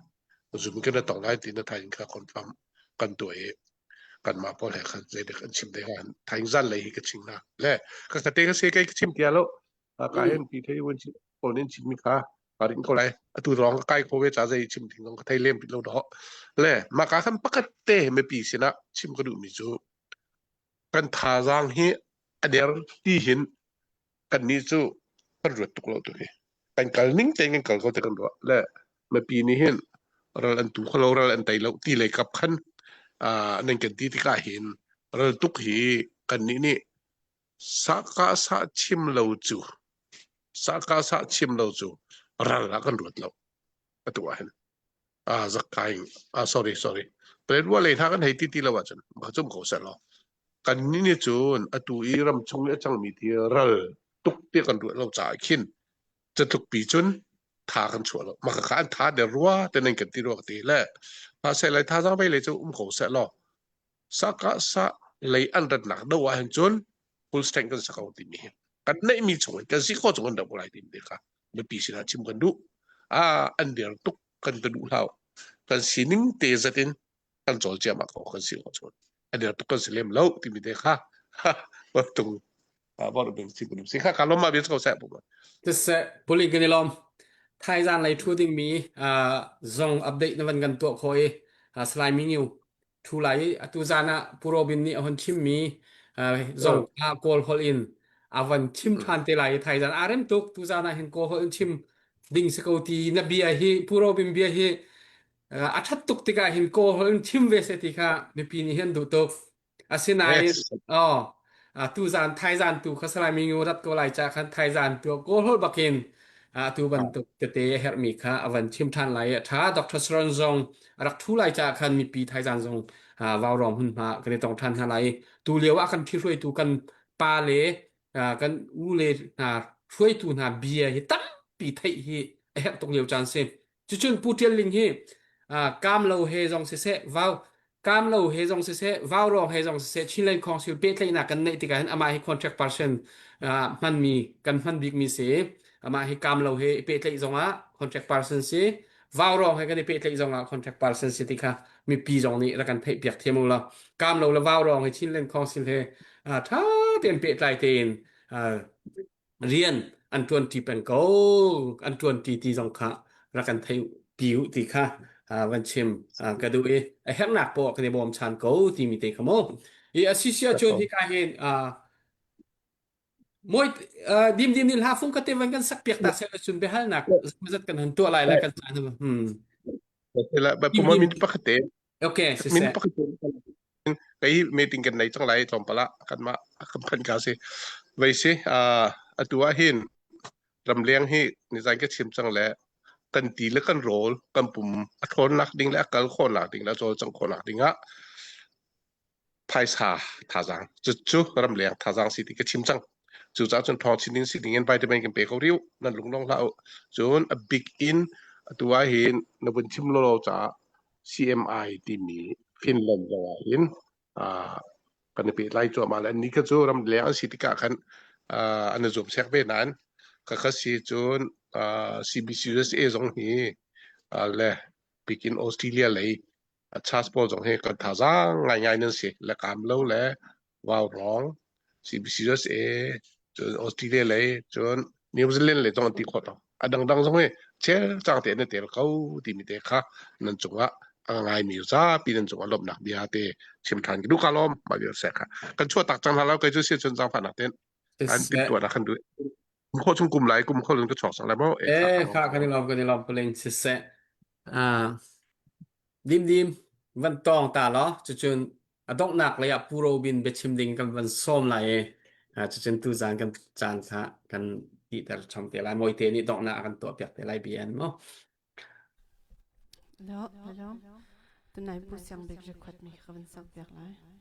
ซูมินกันต้องไลน์ที่นั่นทางค่ะคอนฟัร์มกันตัวเองกันมาพอแล้วค่ะจะได้กันชิมได้กันทางจันเลยก็ชิมนะและก็จะเตะก็เสียก็ชิมเดียวแล้วการเห็นปีที่วันชิมคนนี้ชิมมีค่ะการินก็เลยตัวรองก็ใกล้โควิดจะได้ชิมถึงต้องไทยเล่มปิดแล้วเนาะและมาการทำปกติไม่ปีสินะชิมก็ดูมิจูกันท่าจางเฮอันเดียร์ที่เห็นกันนี้จู่กันรวดตุกเราตัวเองกันกัลนิ่งใจกันกัลเขาจะกันรัวและเมื่อปีนี้เห็นเราอันตุกเราอันไตเราตีเลยกับขันนั่นกันที่ข้าเห็นเราตุกเฮกันนี่สักกาสักชิมเราจู่สักกาสักชิมเราจู่เราละกันรวดเราตัวเห็นสักกายsorry เป็นว่าเลยถ้ากันให้ที่เราว่าจันมาจุ่มเขาเสร็จแล้วกันนี่จูนอตูอีรำชงจังมีที่รัลตุกเตียกันด้วยเราจ่ายขินจะตุกปีจุนทากันชัวร์แล้วมาขานทาเดือรัวแต่นั่นกันที่รัวตีแหละพอเสร็จเลยทาจังไปเลยจะเขาเสร็จแล้วสักเลยอันดับหนักด้วยว่าเห็นจุน full strength กันสักเอาตีมีกันไม่มีชงกันสิข้อจงกันดับอะไรตีมีค่ะไม่ปีสินะชิมกันดูอันเดียวตุกกันจะดูเรากันสินิ่งเตะจะเป็นกันจอเจียมากกว่ากันสิข้อจงอันเดียวตุกกันสิเล่มแล้วที่มีเด็กค่ะว่าตรงบอกเราเป็นสิ่งสิ่งข้าการล้มมาเป็นเขาแซ่บผมจะเสะพลิกันนี่ลมไทยจานไรทูดิ้งมีส่งอัปเดตในวันกันตัวคอยสไลด์มินิวทูไลตูจานะปูโรบินนี่อันชิมมีส่งโกลฮอลอินวันชิมทันเตไลไทยจานอาร์เอ็มตุกตูจานะเห็นโกลฮอลอินชิมดิ้งสกาวตีนบียฮีปูโรบินบียฮีอาทัดตุกติกาเห็นโกลฮอลอินชิมเวสติกาไม่ปีนี้เห็นดูตุกสินายตูจานไทยจานตูข้าสไลมิงูรัดก็ไหลจากขันไทยจานตัวโกลฮอลบักเอนตูบันตุกเตะเฮร์มิค่ะวันชิมทันไหลถ้าดรสรอนซงรักทุไหลจากขันมีปีไทยจานซงวาวรองหุ่นมาก็เลยต้องทันอะไรตูเลี้ยวว่ากันที่ช่วยตูกันปาเลกันอูเลช่วยตูนาเบียร์ตั้ง ปีไทยฮีเฮกตกเลียวจานเซจุนปูเทียนลิงฮีกามเราเฮจงเซวาวกามเราเฮจงเซวาวรองเฮจงเซชิเลนคองซิลเปตเลยนักกันในที่กันอามาให้ contract person มันมีกันมันบิ๊กมีเซอามาให้กามเราเฮเปตเลยจงcontract person เซวาวรองให้กันเปตเลยจงcontract person เซที่ค่ะมีปีจงนี้แล้วกันเปียกเทียมละกามเราละวาวรองให้ชิเลนคองซิลเฮถ้าเตียนเปตไรเตียนเรียนอันทวนที่เป็นโกอันทวนที่จงค่ะแล้วกันไทยผิวที่ค่ะวันชิมก็ดูไอ้แฮกหนักปอกในบอมชานโกที่มีเตะขโมอีอาซิเซียชนที่กายเห็นมวยดิมนี่ลาฟุ้งก็เตวันกันสักเปียกตาเซลชุนไปฮัลนักมันจะกันหันตัวอะไรแล้วกันIla ba ดิม puma min pakate โอเคเสีย min pakate kai meeting kan nai changlai chompala kan ma kan ka se vai se atua hin ramleng hi ni zai ka chim chang le kan ti le kan rol kan pum athon nak ding le kal khon nak ding la chol chang khon nak dinga phai sa tha jang chu ramleng tha jang si ti ka chim chang chu cha chun thong chin si ding en bai de ben kan pe ko riu nan lung long la chun a big in atua hin na bun chim lo cha CMI ที่มีฟินแลนด์จังหวะเห็นกันไปไล่จัวมาแล้วนี่ก็จูรำเลี้ยงสิทธิกะกันอันนั้นจบเช็คไปนั้นก็คือสิจูนCBCUSA ตรงนี้และไปกินออสเตรเลียเลยชาสปอร์ตตรงนี้ก็ท่าจ้างง่ายๆนั่นสิและกำเล่าและว้าวร้อง CBCUSA จนออสเตรเลียเลยจนนิวซีแลนด์เลยตรงที่ขอต่อดังๆตรงนี้เชื่อจังเตะเนี่ยเตะเขาที่มีเตะค่ะนั่นจังหวะง่ายมีอยู่จ้าปีนั้นจังหวะลบหนักเบียเตะชิมทานกินดูคาลอมมาเยอะแสกค่ะกันชั่วตักจังหวะแล้วก็จะเสียจนจังผ่านนักเต้นอันติดตัวนักขันด้วยกลุ่มคนชงกลุ่มไหลกลุ่มคนหนึ่งก็ชอกสังแล้วมั้งค่ะกันนี่ลองเพลงเสียดิมวันตองตาล้อจุนดอกหนักเลยปูโรบินเบชิมดิงกันวันส้มไหลจุนตูจานกันจานค่ะกันที่แต่ชมเตลายมวยเตนี่ดอกหนักกันตัวเปียกเตลายเบียนมั้งแล้วตัวไหนผู้เสียงเบกจะขวดมีเขาเป็นสักเปียกไรด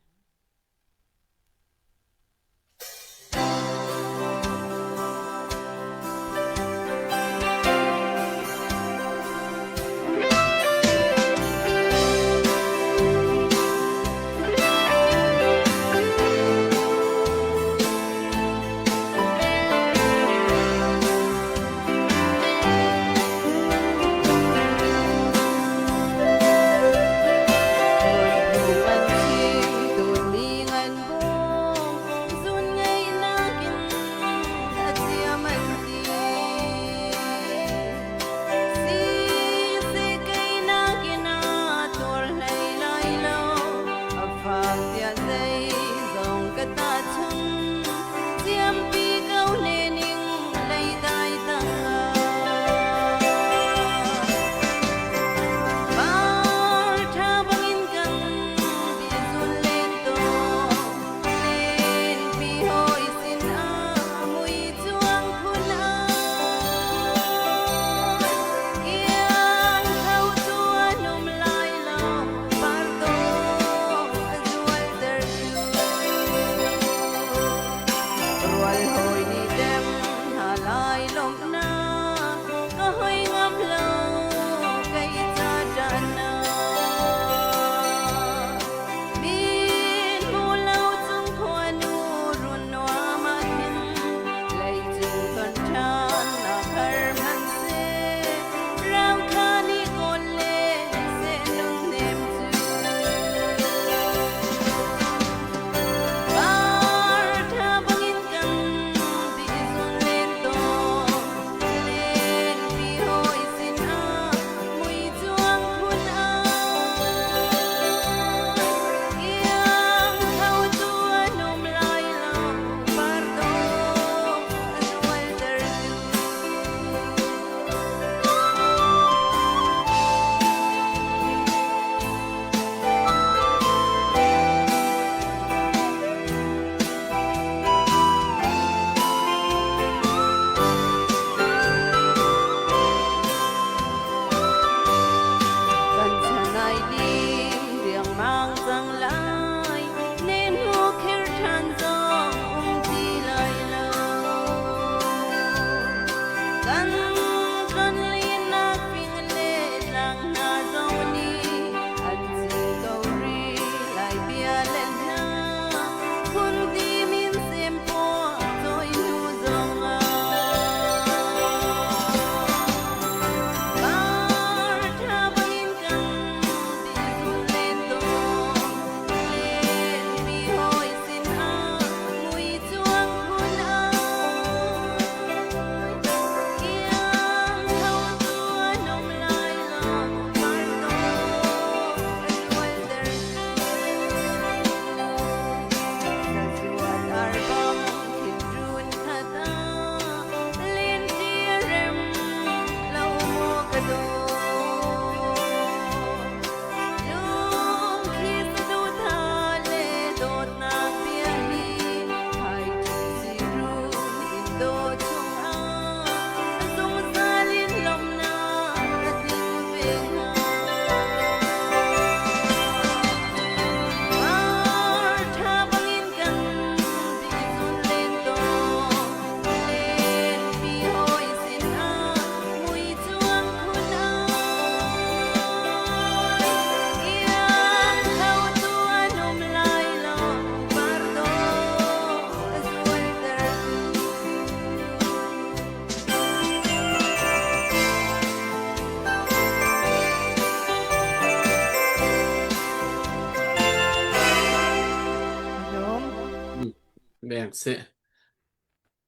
แบ่งเส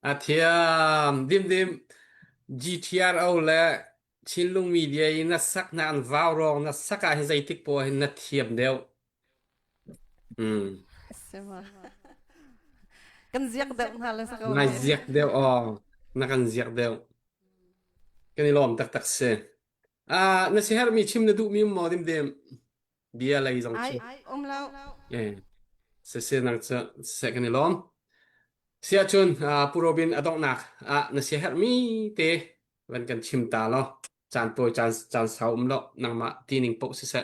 อาเทียมดิม GTR เอาและชินลุงมีเดียนัดสักนานวาวรองนัดสักอาให้ใจติกปัวให้นัดเทียมเดียวใช่ไหมกันเสียกเด็กนั่นเลยสัก นายวัน เจียกเดียวอ๋อนักกันเจียกเดียวกันนี่ล้อมตักเสนัดเสียมีชิมนดูมีหมอดิมเบียอะไรจัง ไอ้ ชิ แล้ว เย่เสียนักเสกันนี่ล้อมเสียจนปูโรบินอดองนักนัดเสียมีเตวันกันชิมตาล้อจานตัวจานสาวล้อนางมาทีนิงโปเส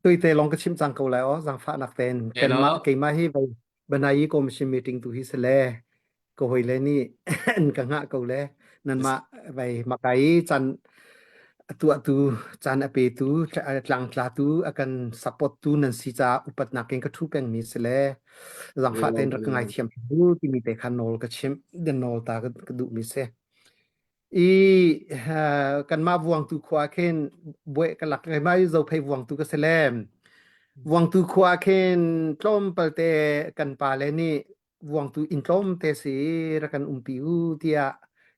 tôi tê long cái chim giang câu lại ó giang pha nạc tên Ê cần mà nó cái mà hi vậy bên này có một meeting tu hi sẽ lẽ câu hồi lên ni anh càng ngã câu lẽ nên mà vậy mà cái chan tu chan ape tu tlang tla tu akan support tu nan si cha upat nakin ka thu peng mi se le giang Cái pha lon tên cái rak ngai lon thiam tu ti mi te khan nol ka chim den nol ta ka du mi se i kan ma vuang tu khwa khen bue ka lak ngai mai zo phei vuang tu ka se lem vuang tu khwa khen tlom palte kan pa le ni vuang tu in tlom te si ra kan piu tia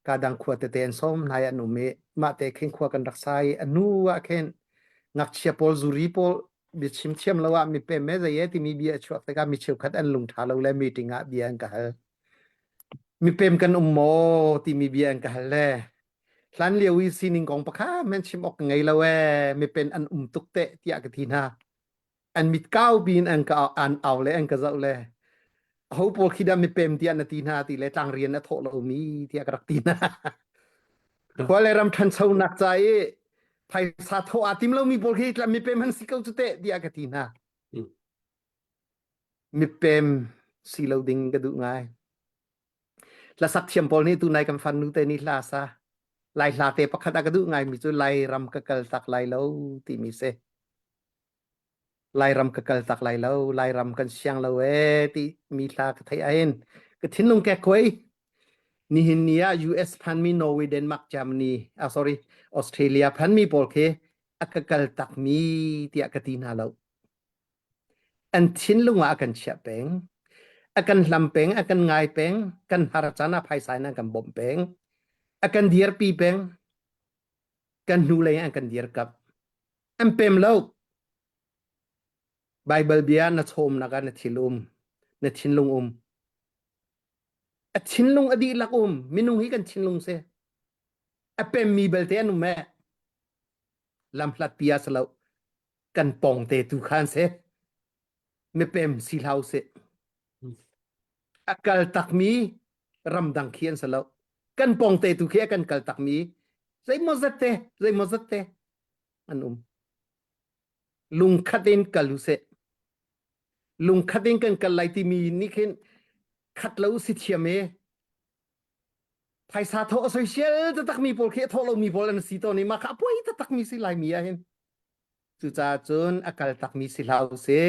kadang khwa te ten som na ya nu me ma te khen khwa kan rak sai anu wa khen ngak chia pol zuri pol bi chim chiam lawa mi pe me za ye ti mi bi a chwa te ka mi chiu khat an lung tha lo le meeting a bi an ka hal mi pem kan mo ti mi bi an ka hal le hlan liawi sining kong pakha men chim ok ngai lawe mi pen an tuk te tia ka thi na an mit kau bin an ka an aw le an ka zau le ho pol khida mi pem tia na ti na ti le tang rian na tho lo mi tia ka rak ti na kwa le ram than chau nak chai phai sa tho atim lo mi pol khi tla mi pem han sikau chu te tia ka ti na mi pem si lo ding ka du ngai la sak thiam pol ni tu nai kam fan nu te ni la sa lai la te pakhat ka du ngai mi chu lai ram ka kal tak lai lo ti mi se lai ram ka kal tak lai lo lai ram kan siang lo ti mi la ka thai ain ka thin lung ke koi ni hin nia US phan mi Norway Denmark Germany sorry Australia phan mi pol ke akakal tak mi ti akatina lo an thin lunga akan chia peng akan hlam peng akan ngai peng kan harachana phai sai na kan bom peng akan dier pi peng kan nu le akan dier kap am pem lo Bible bia na chom na kan thilum na thinlung a thinlung adi lak minung hi kan thinlung se a pem mi belte anu me lam hlat pia salo kan pong te tu khan se me pem silhau se akal tak mi ramdang khian salo kan pong te tu khia kan kal tak mi zai mozate anum lung khatin kalu se lung khatin kan kalai ti mi ni khen khat lo si thiame phai sa tho social ta tak mi pol khe tho lo mi pol an si to ni ma kha poi ta tak mi si lai mi a hen chu cha chun akal tak mi si lau se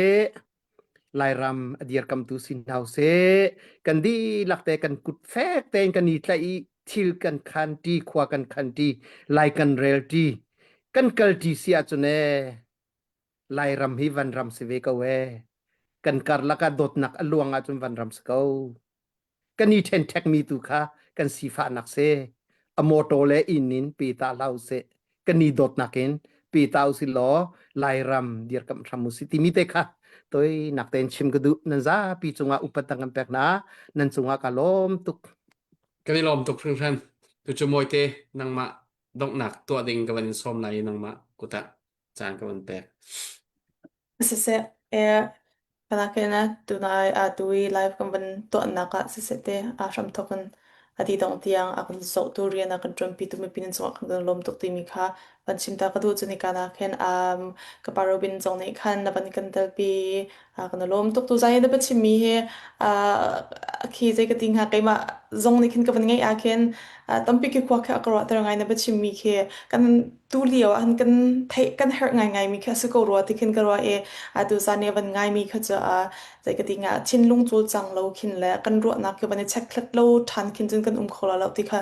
lai ram adier kam tu sin hau se kan di lakte kan kut fek ten kan ni tlai thil kan khan ti khwa kan khan ti lai kan rel ti kan kal ti sia chune lai ram hi van ram se ve ka we kan kar laka dot nak aluanga chun van ram se ko kan ni ten tek mi tu kha kan si fa nak se amoto le inin pi ta lau se kan ni dot nakin pi tau si lo lai ram dir kam ramu si ti mi te kha tôi nak ten chim gadu nan za pi chunga upatang am pek na nan chunga kalom tuk cái này lom tục phương thân tôi cho môi tê năng mạ động nạc tua đình cái vấn xóm này năng mạ của ta chán cái vấn bẹt Sese kanakena tunai tui live kan ban to naka sese te sham token adi dong tiang akan so tu rian akan trumpi tu mi pinin so akan lom tok ti mi kha ban chimta ka du chuni kana khen kaparo bin zong nei khan na ban kan tel pi akan lom tok tu zai na ba chimi he khi zai ka ting ha kaima zong nei khin ka ban ngai a khen tampi ki kwa kha akro tar ngai na ba chimi khe kan tu liao an kan thai kan her ngai mi kha su ko ro ti khin ka ro atu zane ban ngai mi kha cha zai ka tinga chin lung chul chang lo khin le kan ro na ke ban chek thlat lo than khin jin kan khola lo ti kha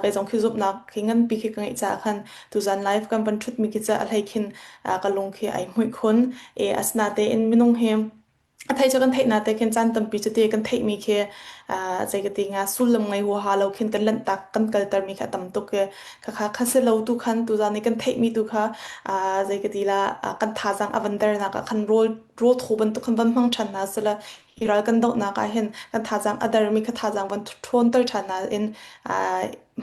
kai jong khi zup na khingan pi khi kai cha khan tu zan live kan ban thut mi ki cha alhai khin ka lung khi ai hui khun asna te in minung hem thay cho kan thei na te khen chan tam pi chu te kan thei mi khe zai ka ti nga sulam ngai hu ha lo khen kan lan tak kan kal tar mi kha tam to ke kha se lo tu khan tu za ne kan thei mi tu kha zai ka ti la kan tha jang avandar na ka khan rol tho ban tu khan ban mang than na sala hiral kan dau na ka hen kan tha jang adar mi kha tha jang ban thon tar than na in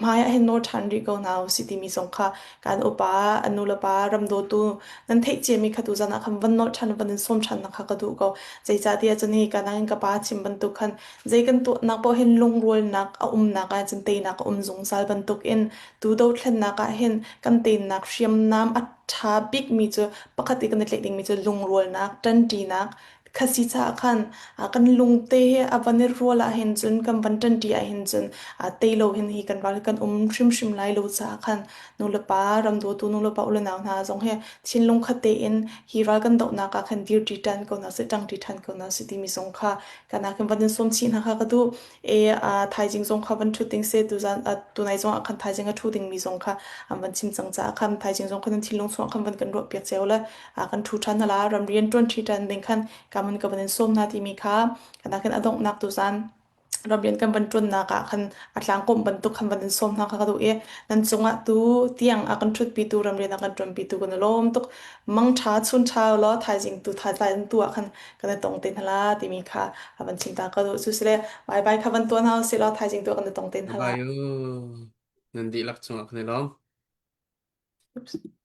maya hen no than ri go now city mi song kha kan upa anula pa ram do tu nan thei che mi kha tu za na kham ban no than ban som than na kha ka du go zai cha dia chani ka nang ka pa chim ban tu khan zai kan tu nak po hen lung rol nak na ka chan te nak zung sal ban tuk in tu do thlen na ka hen kan te nak hriam nam a tha big mi chu pakhat kan tlek ding mi chu lung rol nak tan ti nak khasi cha khan kan lung te he avanir rola hen chun kan ban tan ti a hen chun te lo hen hi kan wal kan shrim shrim lai lo cha khan nu la pa ram do tu nu la pa ul na na jong he chin lung khate in hi ral kan do na ka khan dir ti tan ko na se tang ti than ko na se ti mi song kha kana kan ban som chin ha kha ka du thai jing song kha ban thu ting se tu zan tu nai song khan thai jing a thu ding mi song kha ban chim chang cha khan thai jing song khan thil long song khan ban kan ro pek chewla kan thu than la ram rian ton thi tan ding khan kaman ka ban som na ti mi kha kana kan adong nak tu zan ram rian kan ban tun na ka khan atlang kom ban tu khan ban som na kha ka du nan chunga tu tiang akan thut pi tu ram rian akan tron pi tu kan lom tuk mang tha chun tha lo thai jing tu tha tai tu khan kan tong ten hala ti mi kha ban chim ta ka du su sele bye bye kha ban tu na se lo thai jing tu kan tong ten hala Bayu nanti lak chunga kanilom. Oops.